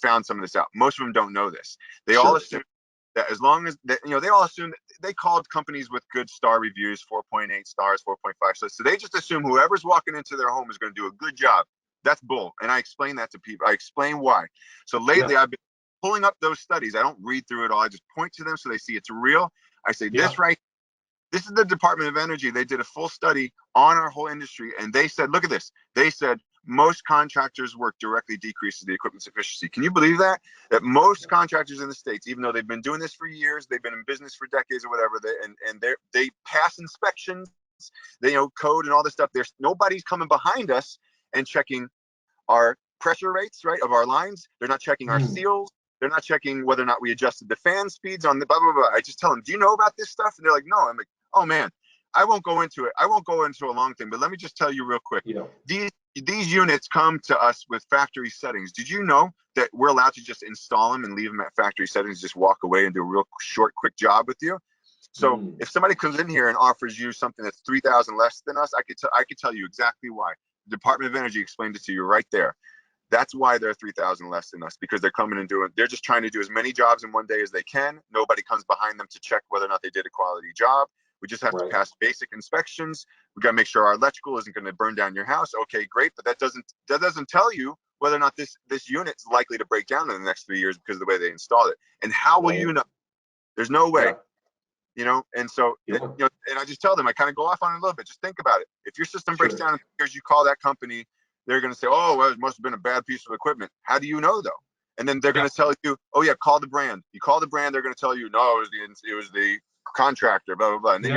found some of this out. Most of them don't know this. They all assume that as long as they all assume that they called companies with good star reviews, 4.8 stars, 4.5 stars. So they just assume whoever's walking into their home is going to do a good job. That's bull. And I explain that to people. I explain why. So lately I've been pulling up those studies. I don't read through it all. I just point to them so they see it's real. I say, this is the Department of Energy. They did a full study on our whole industry, and they said, look at this. They said most contractors' work directly decreases the equipment's efficiency. Can you believe that? That most contractors in the States, even though they've been doing this for years, they've been in business for decades or whatever, they pass inspections, they code and all this stuff. Nobody's coming behind us and checking our pressure rates, right, of our lines. They're not checking our seals. They're not checking whether or not we adjusted the fan speeds on the blah, blah, blah. I just tell them, do you know about this stuff? And they're like, no. I'm like, oh man, I won't go into it. I won't go into a long thing, but let me just tell you real quick. These units come to us with factory settings. Did you know that we're allowed to just install them and leave them at factory settings, just walk away and do a real short, quick job with you? So if somebody comes in here and offers you something that's 3,000 less than us, I could tell you exactly why. The Department of Energy explained it to you right there. That's why they're 3,000 less than us, because they're coming and they're just trying to do as many jobs in one day as they can. Nobody comes behind them to check whether or not they did a quality job. We just have to pass basic inspections. We got to make sure our electrical isn't going to burn down your house. Okay, great. But that doesn't tell you whether or not this unit's likely to break down in the next 3 years because of the way they installed it. And how will you know? There's no way, and so, and I just tell them, I kind of go off on it a little bit. Just think about it. If your system breaks down in 3 years, you call that company, they're going to say, oh, well, it must have been a bad piece of equipment. How do you know, though? And then they're going to tell you, oh, yeah, call the brand. You call the brand, they're going to tell you, no, it was the contractor, blah, blah, blah. And then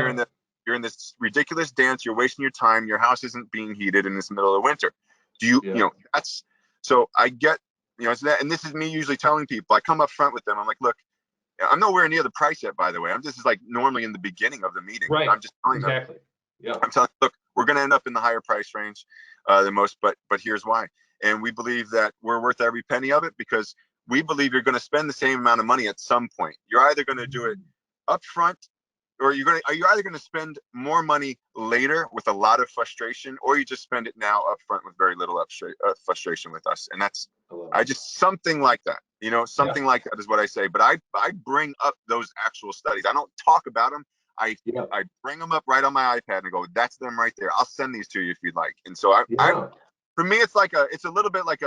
you're in this ridiculous dance. You're wasting your time. Your house isn't being heated in this middle of winter. So I get, it's that. And this is me usually telling people, I come up front with them. I'm like, look, I'm nowhere near the price yet, by the way. I'm just like normally in the beginning of the meeting. Right. I'm just telling them. I'm telling them, look, we're going to end up in the higher price range than most, but here's why. And we believe that we're worth every penny of it, because we believe you're going to spend the same amount of money at some point. You're either going to do it up front, or you're either going to spend more money later with a lot of frustration, or you just spend it now up front with very little frustration with us. And that's, something like that, something like that is what I say. But I bring up those actual studies. I don't talk about them. I bring them up right on my iPad and go, that's them right there. I'll send these to you if you'd like. And so for me, it's a little bit like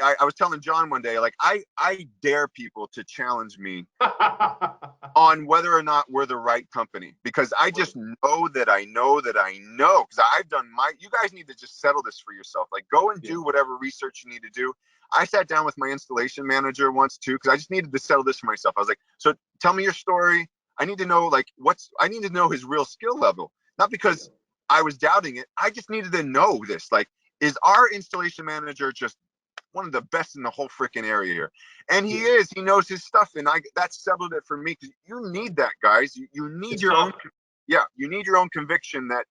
I was telling John one day, like I dare people to challenge me on whether or not we're the right company, because I just know that I know, because I've done you guys need to just settle this for yourself. Like, go and do whatever research you need to do. I sat down with my installation manager once too, because I just needed to settle this for myself. I was like, so tell me your story. I need to know I need to know his real skill level, not because I was doubting it. I just needed to know this. Like, is our installation manager just one of the best in the whole freaking area here? And he is. He knows his stuff, and that settled it for me, because you need that, guys. You need your own. Yeah, you need your own conviction that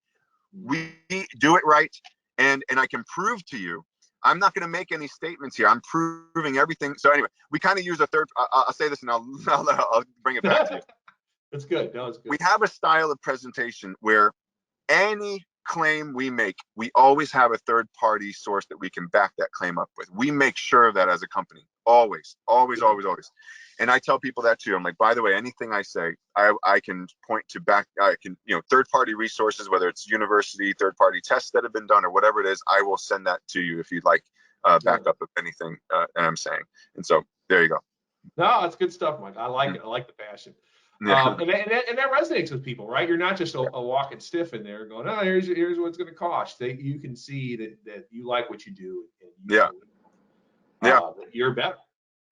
we do it right, and I can prove to you. I'm not going to make any statements here. I'm proving everything. So anyway, we kind of use a third. I'll say this, and I'll bring it back to you. It's good. No, it's good. We have a style of presentation where any claim we make, we always have a third party source that we can back that claim up with. We make sure of that as a company. Always. And I tell people that too. I'm like, by the way, anything I say, I can point to back, I can, third party resources, whether it's university, third party tests that have been done or whatever it is, I will send that to you if you'd like backup of anything I'm saying. And so there you go. No, that's good stuff, Mike. I like it. I like the passion. Yeah. And that resonates with people, right? You're not just a walking stiff in there going, oh, here's what it's going to cost. You can see that you like what you do. And that you're better.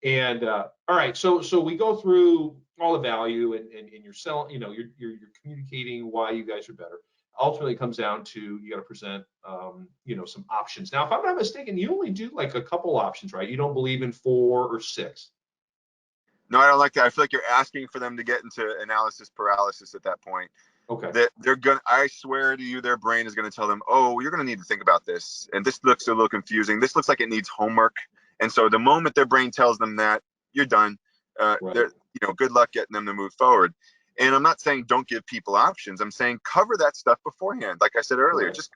And all right, so we go through all the value and you're selling, you're communicating why you guys are better. Ultimately, it comes down to you got to present, some options. Now, if I'm not mistaken, you only do like a couple options, right? You don't believe in 4 or 6. No, I don't like that. I feel like you're asking for them to get into analysis paralysis at that point. Okay. That they're gonna, I swear to you, their brain is gonna tell them, oh, you're gonna need to think about this, and this looks a little confusing. This looks like it needs homework. And so the moment their brain tells them that, you're done. Right. They're, good luck getting them to move forward. And I'm not saying don't give people options. I'm saying cover that stuff beforehand. Like I said earlier, Right. just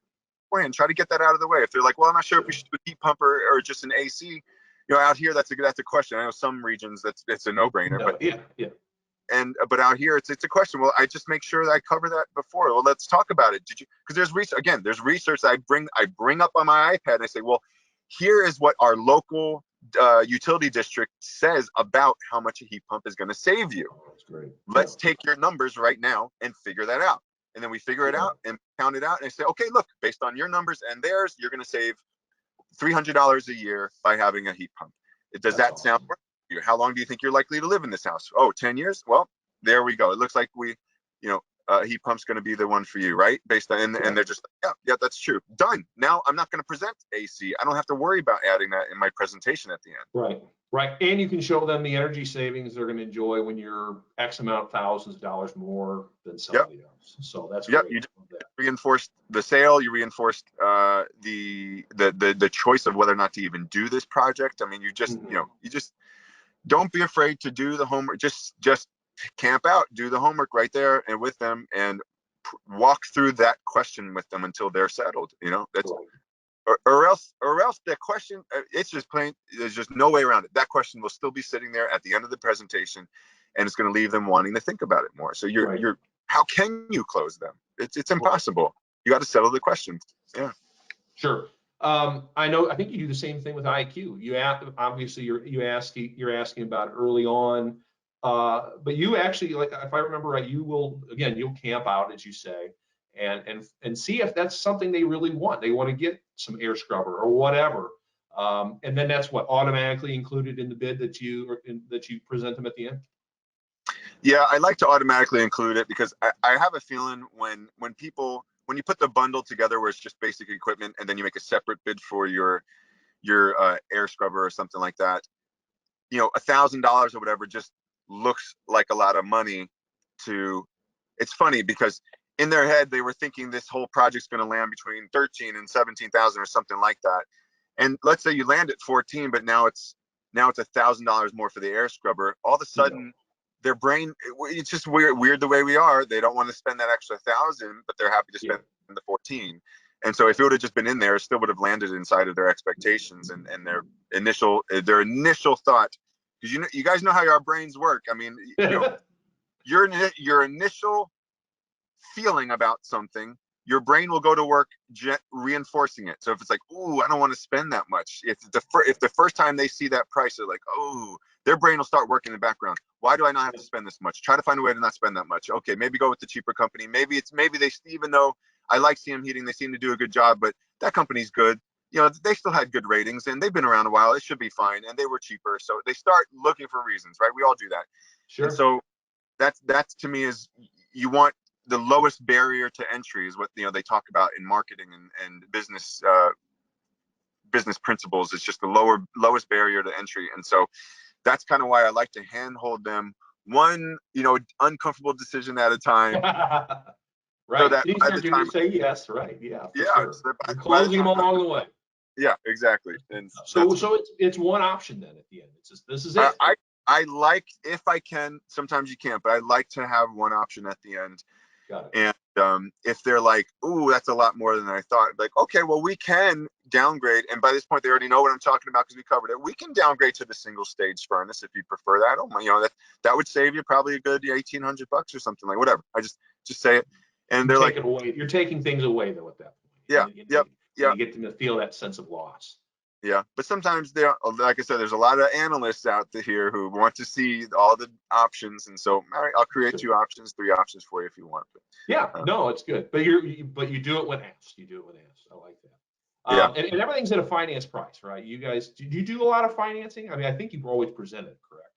beforehand, try to get that out of the way. If they're like, well, I'm not sure if we should do a heat pump or just an AC. Out here, that's a question. I know some regions it's a no-brainer, but but out here it's a question. Well, I just make sure that I cover that before. Well, let's talk about it. Did you? Because there's research. Again, there's research that I bring up on my iPad and I say, well, here is what our local utility district says about how much a heat pump is going to save you. That's great. Let's take your numbers right now and figure that out. And then we figure it out and count it out and I say, okay, look, based on your numbers and theirs, you're going to save $300 a year by having a heat pump. Does that sound right to you? How long do you think you're likely to live in this house? Oh, 10 years? Well, there we go. It looks like heat pump's going to be the one for you, right? Based on, and they're just, yeah, that's true. Done. Now I'm not going to present AC. I don't have to worry about adding that in my presentation at the end. Right. And you can show them the energy savings they're going to enjoy when you're X amount of thousands of dollars more than somebody else. So that's great. You reinforced the sale. You reinforced the choice of whether or not to even do this project. I mean, you just don't be afraid to do the homework. Just camp out, do the homework right there and with them, and walk through that question with them until they're settled. That's or else the question, it's just plain, there's just no way around it. That question will still be sitting there at the end of the presentation, and it's going to leave them wanting to think about it more. So you're how can you close them? It's impossible. You got to settle the question. Yeah. Sure. I think you do the same thing with IQ. You obviously you're asking about it early on, but you actually, like, if I remember right, you'll camp out, as you say, and see if that's something they really want. They want to get some air scrubber or whatever, and then that's what automatically included in the bid that you present them at the end. Yeah, I like to automatically include it because I have a feeling when you put the bundle together where it's just basic equipment and then you make a separate bid for your air scrubber or something like that, $1,000 or whatever just looks like a lot of money to. It's funny because in their head they were thinking this whole project's going to land between 13 and 17,000 or something like that. And let's say you land at 14, but now it's $1,000 more for the air scrubber. All of a sudden, their brain, it's just weird the way we are. They don't want to spend that extra 1,000, but they're happy to spend the 14. And so if it would have just been in there, it still would have landed inside of their expectations and their initial thought. Because you guys know how our brains work. I mean, your initial feeling about something, your brain will go to work reinforcing it. So if it's like, ooh, I don't want to spend that much. If the first time they see that price, they're like, oh, their brain will start working in the background. Why do I not have to spend this much? Try to find a way to not spend that much. Okay, maybe go with the cheaper company. Maybe they, even though I like CM Heating, they seem to do a good job, but that company's good. They still had good ratings and they've been around a while. It should be fine. And they were cheaper. So they start looking for reasons, right? We all do that. Sure. And so that's to me is you want the lowest barrier to entry is what they talk about in marketing and business business principles. It's just the lowest barrier to entry, and so that's kind of why I like to handhold them one uncomfortable decision at a time. Right. So that Then you by start the to time, say yes. Right. Yeah. For yeah, sure. so that You're by the closing them time, along the way. yeah, exactly. And So that's, it's one option then at the end. It's just this is I, it. I like, if I can, sometimes you can't, but I like to have one option at the end. Got it. And if they're like, ooh, that's a lot more than I thought, like, okay, well, we can downgrade. And by this point, they already know what I'm talking about because we covered it. We can downgrade to the single stage furnace if you prefer that. Oh my, that would save you probably a good $1,800 or something, like whatever. I just say it. And they're like, you're taking things away though at that point. yeah, yep. You get them to feel that sense of loss. Yeah, but sometimes like I said, there's a lot of analysts out here who want to see all the options, and so all right, I'll create 2 options, 3 options for you if you want. But, yeah, no, it's good. But you do it when asked. You do it when asked. I like that. Yeah. And everything's at a finance price, right? You guys, do you do a lot of financing? I mean, I think you've always presented, correct?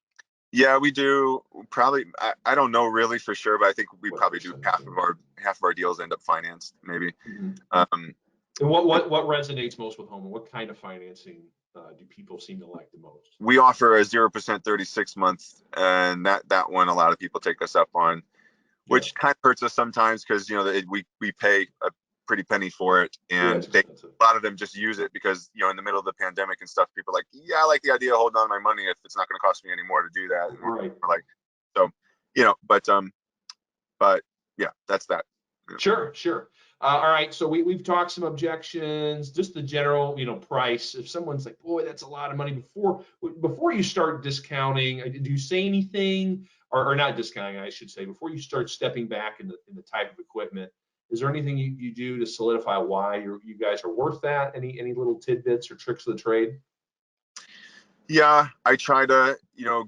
Yeah, we do. Probably, I don't know really for sure, but I think we probably do half of our deals end up financed, maybe. Mm-hmm. And what resonates most with home? What kind of financing do people seem to like the most? We offer a 0% 36-month, and that one a lot of people take us up on, which kind of hurts us sometimes because we pay a pretty penny for it, and a lot of them just use it because in the middle of the pandemic and stuff, people are like, yeah, I like the idea of holding on to my money if it's not going to cost me any more to do that. Right. Like, so but yeah, that's that. Sure. All right. So we've talked some objections, just the general, price. If someone's like, boy, that's a lot of money, before you start discounting, do you say anything, or not discounting, I should say, before you start stepping back in the type of equipment? Is there anything you do to solidify why you guys are worth that? Any little tidbits or tricks of the trade? Yeah, I try to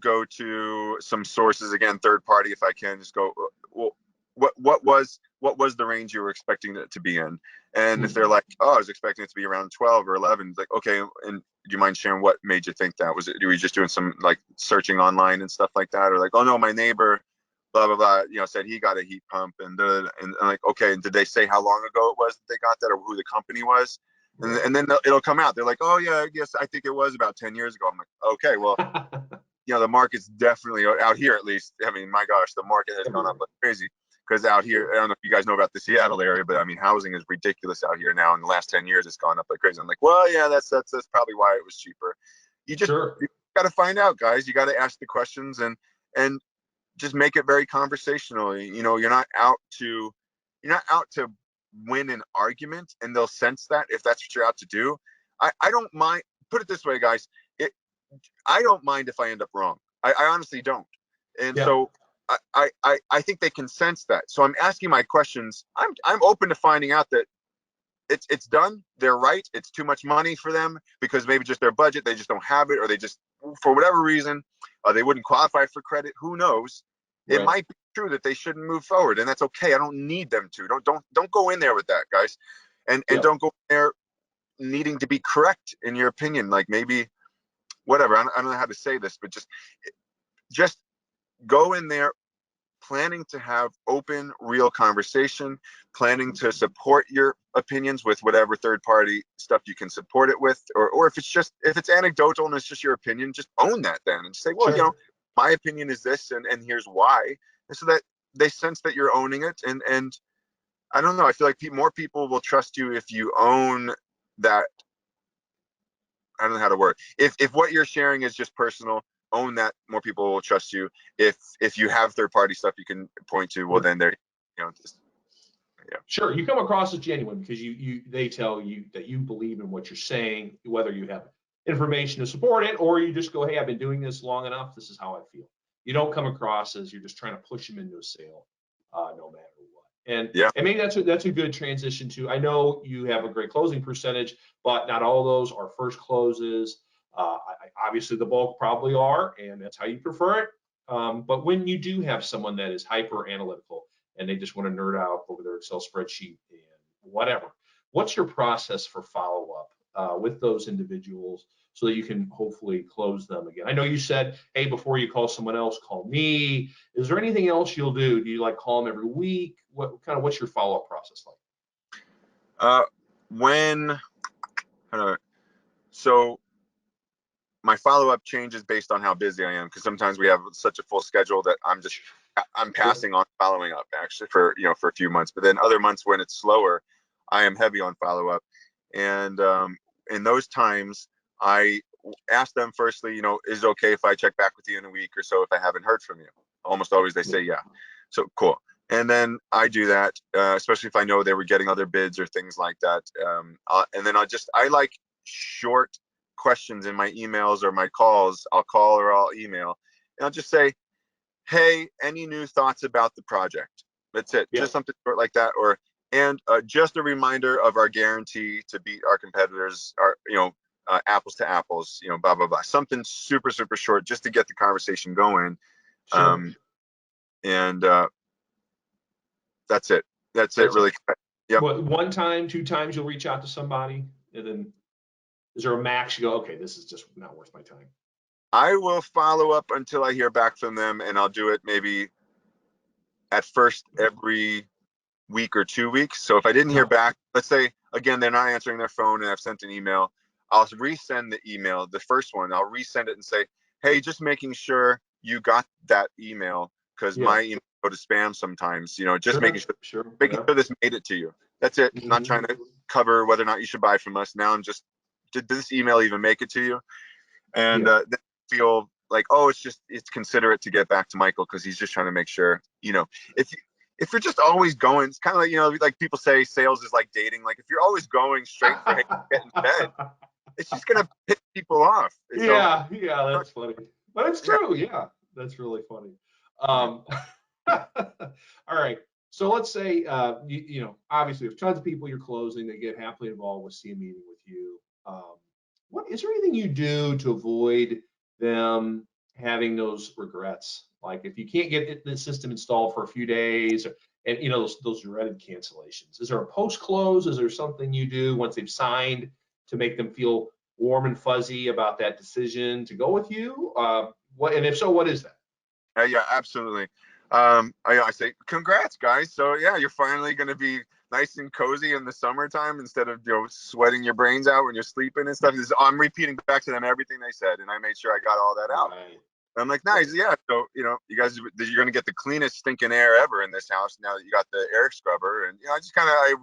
go to some sources, again, third party, if I can. Just go, well, what was the range you were expecting it to be in? And if they're like, oh, I was expecting it to be around 12 or 11, it's like, okay, and do you mind sharing what made you think that? Was it, were you just doing some like searching online and stuff like that? Or like, oh no, my neighbor, blah, blah, blah, said he got a heat pump, and like, okay, and did they say how long ago it was that they got that, or who the company was? And then it'll come out. They're like, oh yeah, yes, I think it was about 10 years ago. I'm like, okay, well, the market's definitely out here, at least. I mean, my gosh, the market has gone up like crazy. Because out here, I don't know if you guys know about the Seattle area, but I mean, housing is ridiculous out here now. In the last 10 years, it's gone up like crazy. I'm like, well, yeah, that's probably why it was cheaper. You just you got to find out, guys. You got to ask the questions and just make it very conversational. You're not out to win an argument, and they'll sense that if that's what you're out to do. I don't mind. Put it this way, guys. I don't mind if I end up wrong. I honestly don't. And so I think they can sense that. So I'm asking my questions. I'm open to finding out that it's done. They're right. It's too much money for them because maybe just their budget, they just don't have it, or they just, for whatever reason, they wouldn't qualify for credit. Who knows? It might be true that they shouldn't move forward, and that's okay. I don't need them to. Don't go in there with that, guys, and don't go in there needing to be correct in your opinion. Like maybe whatever. I don't know how to say this, but just go in there planning to have open, real conversation, planning to support your opinions with whatever third party stuff you can support it with, or if it's anecdotal and it's just your opinion, just own that then and say, well, my opinion is this, and here's why, and so that they sense that you're owning it. And I don't know, I feel like more people will trust you if you own that. I don't know how to word. If what you're sharing is just personal, own that. More people will trust you. If you have third party stuff you can point to, well, then they're, Sure, you come across as genuine because they tell you that you believe in what you're saying, whether you have information to support it or you just go, hey, I've been doing this long enough. This is how I feel. You don't come across as you're just trying to push them into a sale, no matter what. And maybe that's a good transition to. I know you have a great closing percentage, but not all of those are first closes. Obviously, the bulk probably are, and that's how you prefer it. But when you do have someone that is hyper analytical and they just want to nerd out over their Excel spreadsheet and whatever, what's your process for follow up with those individuals so that you can hopefully close them again. I know you said, hey, before you call someone else, call me. Is there anything else you'll do? Do you like call them every week? What's your follow-up process like? When so my follow-up changes based on how busy I am, because sometimes we have such a full schedule that I'm passing on following up actually for a few months, but then other months when it's slower, I am heavy on follow-up. And in those times I ask them firstly, is it okay if I check back with you in a week or so if I haven't heard from you? Almost always they say yeah. So cool. And then I do that, especially if I know they were getting other bids or things like that. And then I like short questions in my emails or my calls. I'll call or I'll email, and I'll just say, hey, any new thoughts about the project? That's it. Yeah. Just something short like that. And just a reminder of our guarantee to beat our competitors, apples to apples, blah, blah, blah. Something super, super short just to get the conversation going. Sure. And that's it. That's it, really. Yep. What, 1 time, 2 times you'll reach out to somebody, and then is there a max you go, okay, this is just not worth my time? I will follow up until I hear back from them, and I'll do it maybe at first every week or 2 weeks. So if I didn't hear back, let's say, again, they're not answering their phone and I've sent an email, I'll resend the email, the first one, I'll resend it and say, hey, just making sure you got that email, because my email go to spam sometimes, just making sure this made it to you. That's it. Mm-hmm. Not trying to cover whether or not you should buy from us. Now I'm just, did this email even make it to you? And then feel like, oh, it's considerate to get back to Michael because he's just trying to make sure, if you're just always going, it's kind of like, like people say sales is like dating. Like if you're always going straight for hey, get in bed, it's just going to piss people off. Yeah, that's funny. But it's true. Yeah, that's really funny. All right. So let's say, obviously there's tons of people you're closing that get happily involved with CM meeting with you. What is there anything you do to avoid them having those regrets? Like if you can't get the system installed for a few days, and those dreaded cancellations. Is there a post-close? Is there something you do once they've signed to make them feel warm and fuzzy about that decision to go with you? And if so, what is that? Yeah, absolutely. I say, congrats, guys. So yeah, you're finally going to be nice and cozy in the summertime instead of sweating your brains out when you're sleeping and stuff. I'm repeating back to them everything they said, and I made sure I got all that out. Right. I'm like, nice, yeah. So you guys, you're going to get the cleanest stinking air ever in this house now that you got the air scrubber. And I just kind of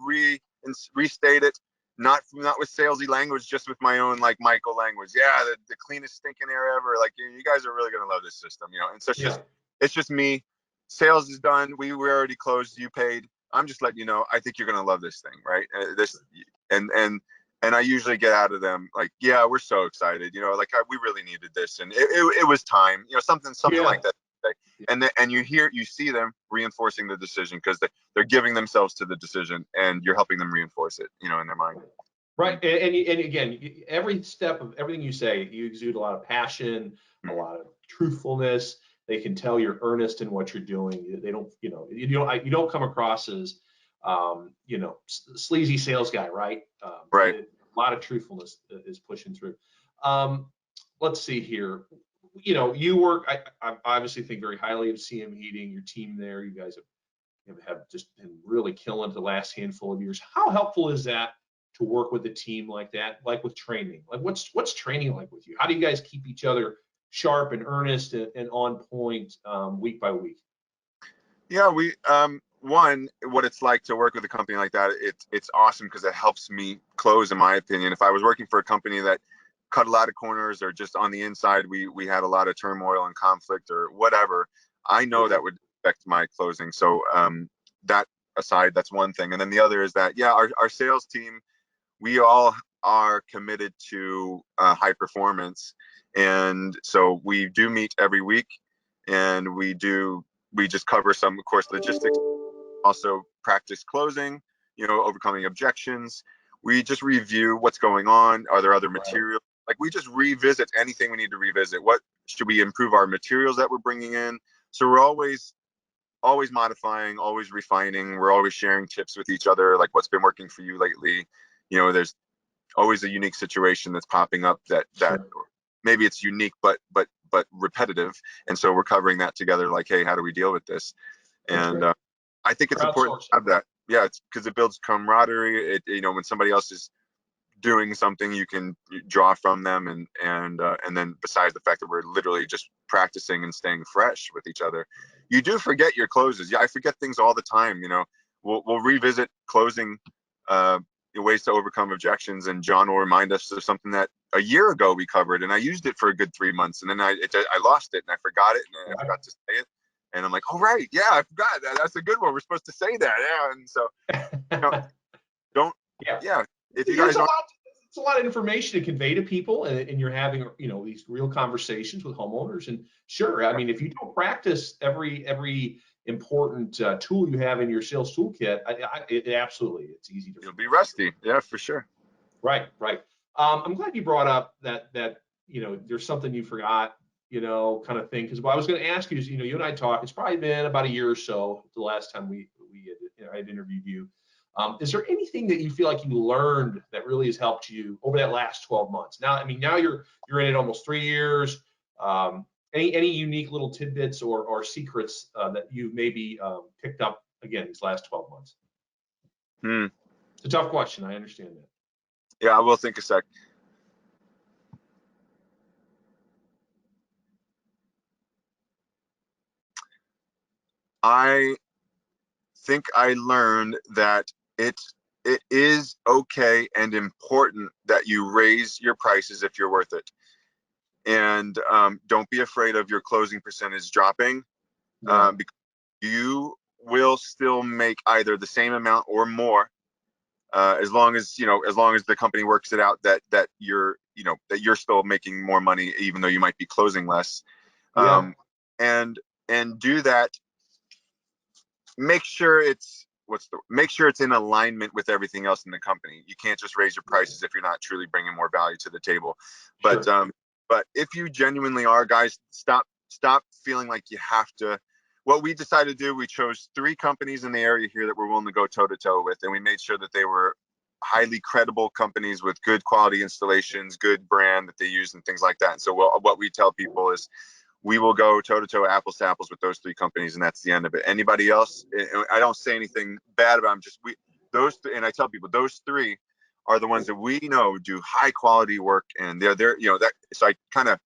restate it, not with salesy language, just with my own like Michael language. Yeah, the cleanest stinking air ever. Like you guys are really going to love this system, And so it's just me. Sales is done. We were already closed. You paid. I'm just letting you know, I think you're going to love this thing, right? And I usually get out of them like, yeah, we're so excited, we really needed this. And it was time, something like that. And you see them reinforcing the decision because they're giving themselves to the decision and you're helping them reinforce it, in their mind. Right. And again, every step of everything you say, you exude a lot of passion, a lot of truthfulness. They can tell you're earnest in what you're doing. They don't, you don't come across as, sleazy sales guy, right? Right. A lot of truthfulness is pushing through. Let's see here. You work. I obviously think very highly of CM Heating. Your team there. You guys have just been really killing the last handful of years. How helpful is that to work with a team like that? Like with training. Like what's training like with you? How do you guys keep each other sharp and earnest and on point week by week? Yeah, we one, what it's like to work with a company like that, it's awesome because it helps me close, in my opinion. If I was working for a company that cut a lot of corners or just on the inside we had a lot of turmoil and conflict or whatever, I know that would affect my closing. So that aside, that's one thing. And then the other is that our sales team, we all are committed to high performance. And so we do meet every week, and we just cover some, of course, logistics, also practice closing, overcoming objections. We just review what's going on. Are there other materials? Like we just revisit anything we need to revisit. What should we improve our materials that we're bringing in? So we're always modifying, always refining. We're always sharing tips with each other, like what's been working for you lately. There's always a unique situation that's popping up that Sure. maybe it's unique but repetitive, and so we're covering that together. Like, hey, how do we deal with this? That's And great. I think it's important to Crowdsourcing. have that. Yeah, it's because it builds camaraderie. When somebody else is doing something, you can draw from them, and then besides the fact that we're literally just practicing and staying fresh with each other, you do forget your closes. Yeah, I forget things all the time. We'll revisit closing ways to overcome objections, and John will remind us of something that a year ago we covered, and I used it for a good 3 months, and then I lost it, and I forgot it, and I forgot to say it, and I'm like, oh right, yeah, I forgot that. That's a good one. We're supposed to say that, yeah. And so, don't, Yeah. yeah. If you There's guys aren't, it's a lot of information to convey to people, and you're having these real conversations with homeowners. And sure, I mean, if you don't practice every important tool you have in your sales toolkit, it absolutely, it's easy to you'll be rusty. Yeah, for sure. Right. I'm glad you brought up that there's something you forgot, kind of thing. Because what I was going to ask you is, you and I talked. It's probably been about a year or so the last time I had interviewed you. Is there anything that you feel like you learned that really has helped you over that last 12 months? Now, I mean, now you're in it almost 3 years. Any unique little tidbits or secrets that you've maybe picked up again these last 12 months? It's a tough question. I understand that. Yeah, I will think a sec. I think I learned that it is okay and important that you raise your prices if you're worth it, and don't be afraid of your closing percentage dropping, because you will still make either the same amount or more, as long as the company works it out that you're still making more money even though you might be closing less. Yeah. And do that. Make sure it's in alignment with everything else in the company. You can't just raise your prices if you're not truly bringing more value to the table. But Sure. but if you genuinely are, guys, stop feeling like you have to. What we decided to do, we chose 3 companies in the area here that we're willing to go toe to toe with, and we made sure that they were highly credible companies with good quality installations, good brand that they use, and things like that. And so what we tell people is, we will go toe to toe, apples to apples with those 3 companies, and that's the end of it. Anybody else, I don't say anything bad about them. Just and I tell people those 3 are the ones that we know do high quality work, and they're that. So I kind of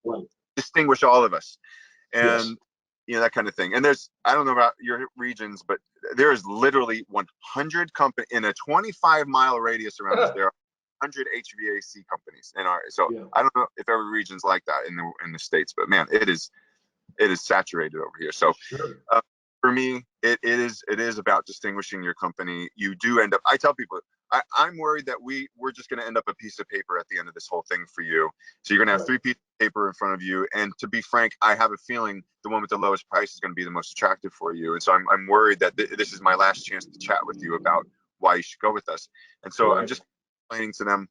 distinguish all of us, and that kind of thing. And I don't know about your regions, but there is literally 100 company in a 25-mile radius around us. There are 100 HVAC companies in our. So I don't know if every region's like that in the States, but man, it is saturated over here. So for me, it is about distinguishing your company. You do end up, I tell people, I'm worried that we're just going to end up a piece of paper at the end of this whole thing for you. So you're going to have 3 pieces of paper in front of you. And to be frank, I have a feeling the one with the lowest price is going to be the most attractive for you. And so I'm worried that this is my last chance to chat with you about why you should go with us. And so I'm just explaining to them,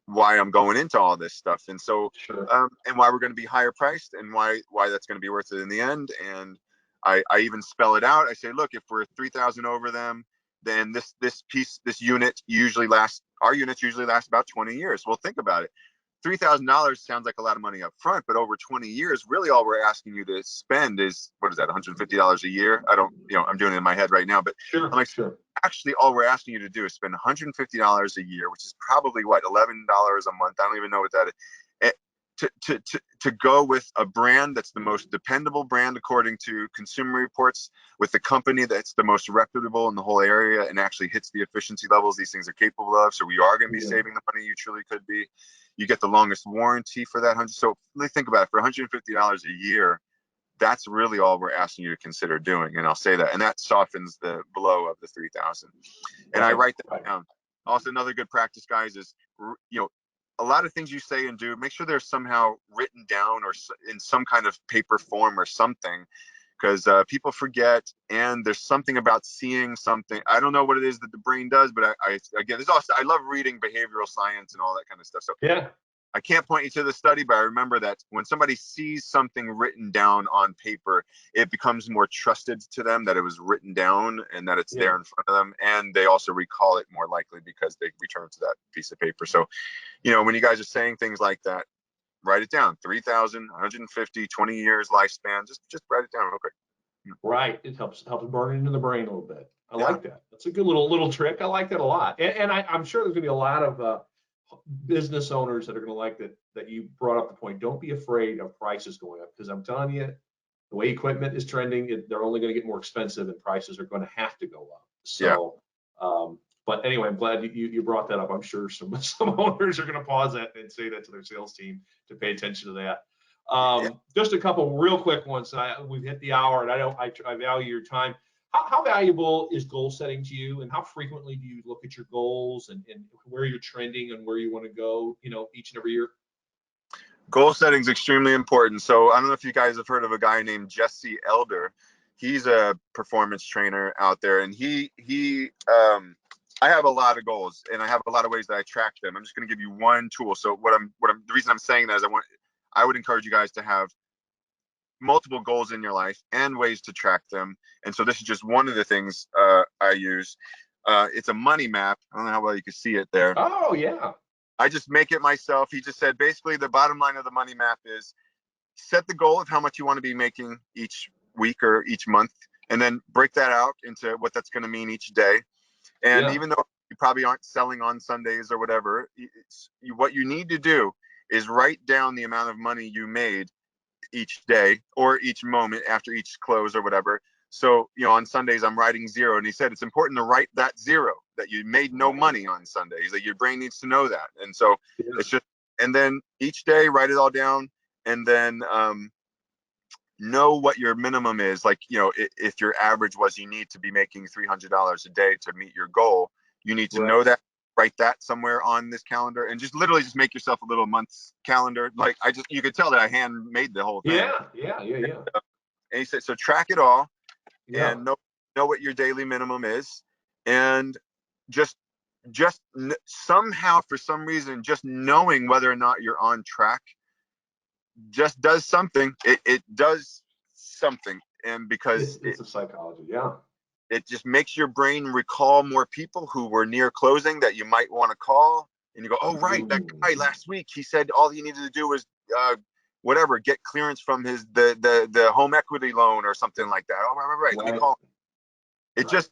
why I'm going into all this stuff, and so and why we're going to be higher priced, and why that's going to be worth it in the end. And I even spell it out. I say, look, if we're 3,000 over them, then this unit usually lasts. Our units usually last about 20 years. Well, think about it. $3,000 sounds like a lot of money up front, but over 20 years, really all we're asking you to spend is, what is that, $150 a year? I don't, I'm doing it in my head right now, but I'm like, actually all we're asking you to do is spend $150 a year, which is probably what, $11 a month. I don't even know what that is. To go with a brand that's the most dependable brand according to Consumer Reports, with the company that's the most reputable in the whole area and actually hits the efficiency levels these things are capable of. So we are going to be saving the money you truly could be. You get the longest warranty for that 100. So really think about it. For $150 a year, that's really all we're asking you to consider doing. And I'll say that, and that softens the blow of the 3,000. And I write that down. Also, another good practice, guys, is a lot of things you say and do, make sure they're somehow written down or in some kind of paper form or something, because people forget. And there's something about seeing something. I don't know what it is that the brain does, but again, there's also, I love reading behavioral science and all that kind of stuff. So I can't point you to the study, but I remember that when somebody sees something written down on paper, it becomes more trusted to them that it was written down and that it's there in front of them. And they also recall it more likely because they return to that piece of paper. So, when you guys are saying things like that, write it down. 3,000, 150, 20 years lifespan. Just write it down real quick. Right. It helps burn into the brain a little bit. I like that. That's a good little trick. I like that a lot. And I'm sure there's gonna be a lot of business owners that are gonna like that you brought up the point. Don't be afraid of prices going up, because I'm telling you, the way equipment is trending, they're only gonna get more expensive and prices are gonna have to go up. So but anyway, I'm glad you brought that up. I'm sure some owners are gonna pause that and say that to their sales team to pay attention to that. Just a couple real quick ones. We've hit the hour, and I value your time. How valuable is goal setting to you, and how frequently do you look at your goals and where you're trending and where you want to go, each and every year? Goal setting is extremely important. So I don't know if you guys have heard of a guy named Jesse Elder. He's a performance trainer out there, and I have a lot of goals, and I have a lot of ways that I track them. I'm just going to give you one tool. So the reason I'm saying that is I would encourage you guys to have multiple goals in your life and ways to track them. And so this is just one of the things I use. It's a money map. I don't know how well you can see it there. Oh, yeah. I just make it myself. He just said, basically, the bottom line of the money map is set the goal of how much you want to be making each week or each month, and then break that out into what that's going to mean each day. And even though you probably aren't selling on Sundays or whatever, what you need to do is write down the amount of money you made each day or each moment after each close or whatever. So, on Sundays I'm writing 0, and he said it's important to write that 0, that you made no money on Sundays, that your brain needs to know that. And so it's just, and then each day write it all down, and then know what your minimum is. Like, if your average was you need to be making $300 a day to meet your goal, you need to know that. Write that somewhere on this calendar, and just literally just make yourself a little month's calendar. Like you could tell that I hand made the whole thing. Yeah. And he said, so track it all and know what your daily minimum is, and just somehow, for some reason, just knowing whether or not you're on track just does something. It does something, and because it's a psychology. It just makes your brain recall more people who were near closing that you might want to call. And you go, oh, right, that guy last week, he said all he needed to do was get clearance from the home equity loan or something like that. Oh, right. Let me call him. It just,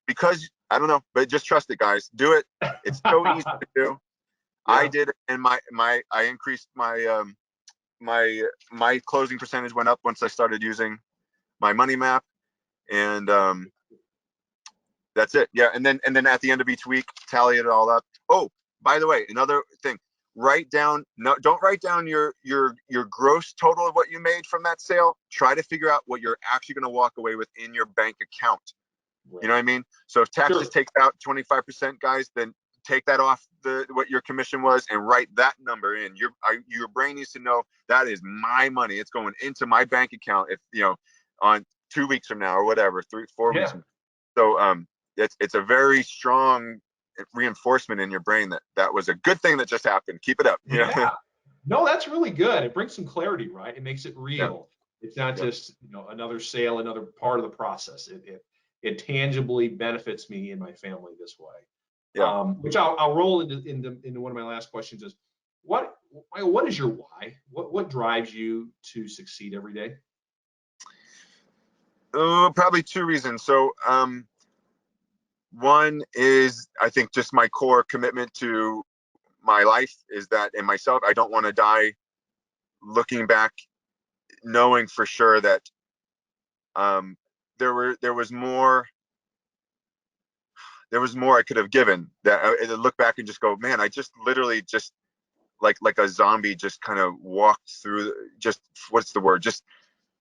because, I don't know, but just trust it, guys. Do it. It's so easy to do. I did it, and I increased my my closing percentage went up once I started using my money map. And that's it. Yeah. And then at the end of each week, tally it all up. Oh, by the way, another thing, don't write down your gross total of what you made from that sale. Try to figure out what you're actually going to walk away with in your bank account. You know what I mean? So if taxes takes out 25%, guys, then take that off what your commission was and write that number in. Your brain needs to know that is my money. It's going into my bank account. If on 2 weeks from now or whatever, 3-4 weeks from now. So it's a very strong reinforcement in your brain that was a good thing that just happened. Keep it up. No, that's really good. It brings some clarity, right? It makes it real. It's not just another sale, another part of the process. It tangibly benefits me and my family this way. Which I'll roll into one of my last questions is, what is your why? What drives you to succeed every day? Probably 2 reasons. So one is, I think, just my core commitment to my life is that, in myself, I don't want to die looking back knowing for sure that there was more I could have given, that I look back and just go, man, I just literally just like a zombie just kind of walked through, just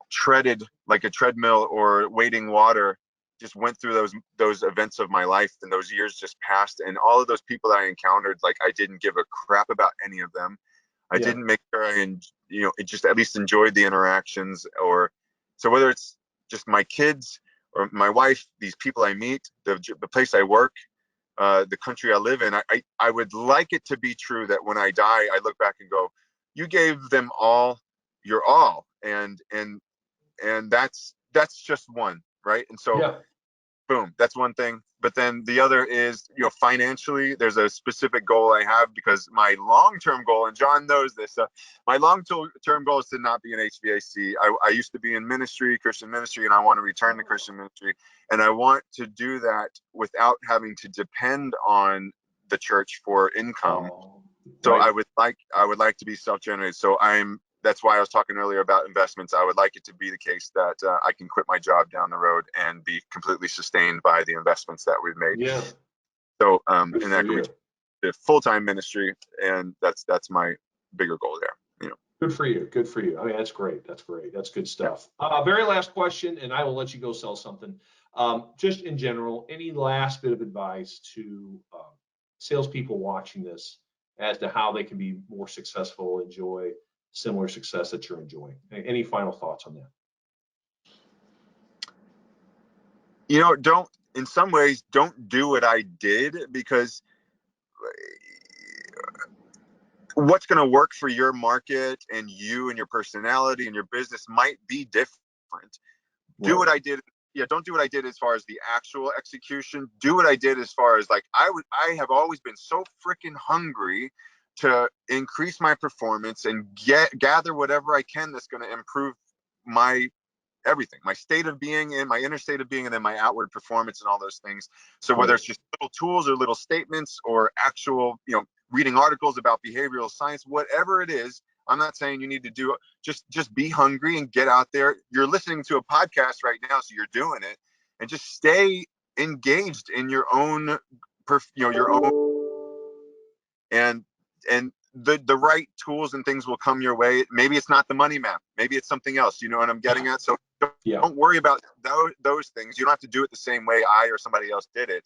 treaded like a treadmill or wading water, just went through those events of my life, and those years just passed, and all of those people that I encountered, like, I didn't give a crap about any of them. I didn't make sure it just at least enjoyed the interactions. Or so whether it's just my kids or my wife, these people I meet, the place I work, the country I live in. I would like it to be true that when I die, I look back and go, you gave them all your all. And that's just one, right? And so Yeah. boom, that's one thing. But then the other is, financially, there's a specific goal I have, because my long-term goal, and John knows this, my long-term goal is to not be an HVAC. I used to be in ministry, Christian ministry, and I want to return to Christian ministry. And I want to do that without having to depend on the church for income. So right. I would like to be self-generated. So that's why I was talking earlier about investments. I would like it to be the case that I can quit my job down the road and be completely sustained by the investments that we've made. Yeah. So, and that could be a full-time ministry, and that's my bigger goal there. Good for you. Good for you. I mean, that's great. That's great. That's good stuff. Very last question, and I will let you go sell something. Just in general, any last bit of advice to salespeople watching this as to how they can be more successful, enjoy similar success that you're enjoying? Any final thoughts on that? In some ways, don't do what I did, because what's going to work for your market and you and your personality and your business might be different. Do what I did. Yeah, don't do what I did as far as the actual execution. Do what I did as far as I have always been so freaking hungry to increase my performance and gather whatever I can that's going to improve my everything, my state of being and my inner state of being, and then my outward performance and all those things. So whether it's just little tools or little statements or actual, reading articles about behavioral science, whatever it is, I'm not saying you need to do it. Just be hungry and get out there. You're listening to a podcast right now, so you're doing it, and just stay engaged in your own, your own, and the right tools and things will come your way. Maybe it's not the money map. Maybe it's something else. You know what I'm getting at? So don't worry about those things. You don't have to do it the same way I or somebody else did it.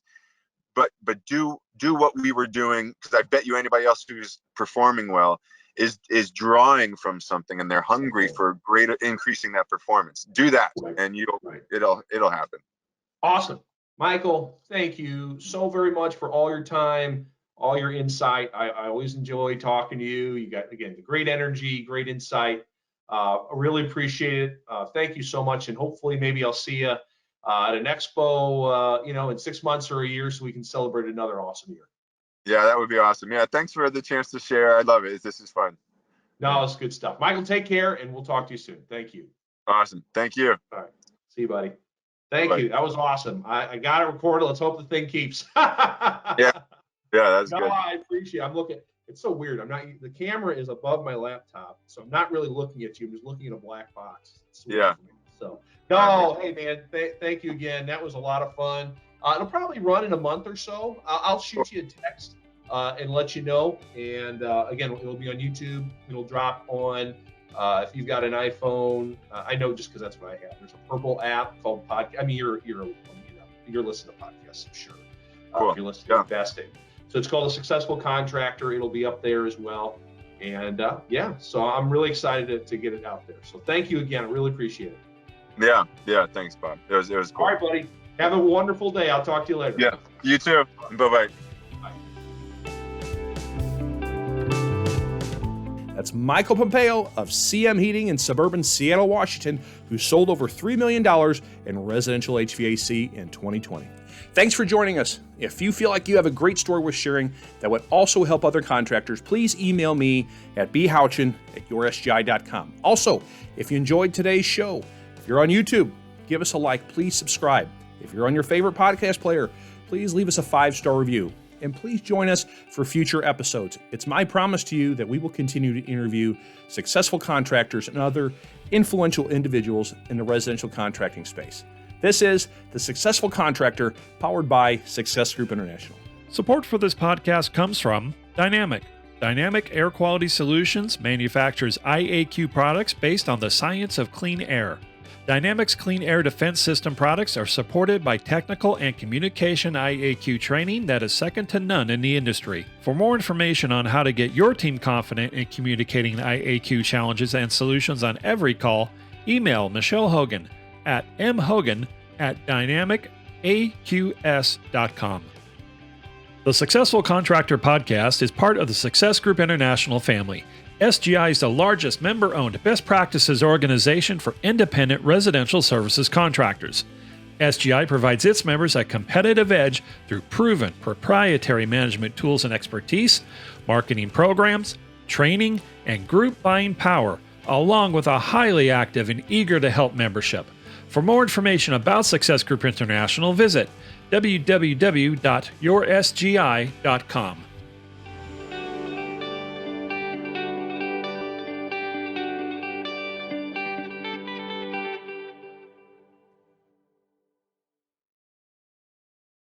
But do what we were doing, because I bet you anybody else who's performing well is drawing from something, and they're hungry for greater increasing that performance. Do that, and it'll happen. Awesome. Michael, thank you so very much for all your time, all your insight. I always enjoy talking to you. You got, again, great energy, great insight. I really appreciate it. Thank you so much. And hopefully maybe I'll see you at an expo, in 6 months or a year, so we can celebrate another awesome year. Yeah, that would be awesome. Yeah, thanks for the chance to share. I love it. This is fun. No, it's good stuff. Michael, take care, and we'll talk to you soon. Thank you. Awesome. Thank you. All right. See you, buddy. Thank you. That was awesome. I got it recorded. Let's hope the thing keeps. Yeah, that's good. I appreciate it. I'm looking. It's so weird. The camera is above my laptop, so I'm not really looking at you. I'm just looking at a black box. Yeah. So, no, hey, man, thank you again. That was a lot of fun. It'll probably run in a month or so. I'll shoot you a text and let you know. And again, it'll be on YouTube. It'll drop on, if you've got an iPhone, I know just because that's what I have. There's a purple app called Podcast. I mean, you're listening to podcasts, I'm sure. Cool. If you're listening to investing. So it's called A Successful Contractor. It'll be up there as well. And so I'm really excited to get it out there. So thank you again. I really appreciate it. Yeah. Thanks, Bob. It was cool. All right, buddy. Have a wonderful day. I'll talk to you later. Yeah, you too. Bye-bye. That's Michael Pompeo of CM Heating in suburban Seattle, Washington, who sold over $3 million in residential HVAC in 2020. Thanks for joining us. If you feel like you have a great story worth sharing that would also help other contractors, please email me at bhouchin@yoursgi.com. Also, if you enjoyed today's show, if you're on YouTube, give us a like. Please subscribe. If you're on your favorite podcast player, please leave us a 5-star review. And please join us for future episodes. It's my promise to you that we will continue to interview successful contractors and other influential individuals in the residential contracting space. This is The Successful Contractor, powered by Success Group International. Support for this podcast comes from Dynamic. Dynamic Air Quality Solutions manufactures IAQ products based on the science of clean air. Dynamic's Clean Air Defense System products are supported by technical and communication IAQ training that is second to none in the industry. For more information on how to get your team confident in communicating IAQ challenges and solutions on every call, email Michelle Hogan at mhogan@dynamicaqs.com. The Successful Contractor podcast is part of the Success Group International family. SGI is the largest member-owned best practices organization for independent residential services contractors. SGI provides its members a competitive edge through proven proprietary management tools and expertise, marketing programs, training, and group buying power, along with a highly active and eager to help membership. For more information about Success Group International, visit www.yoursgi.com.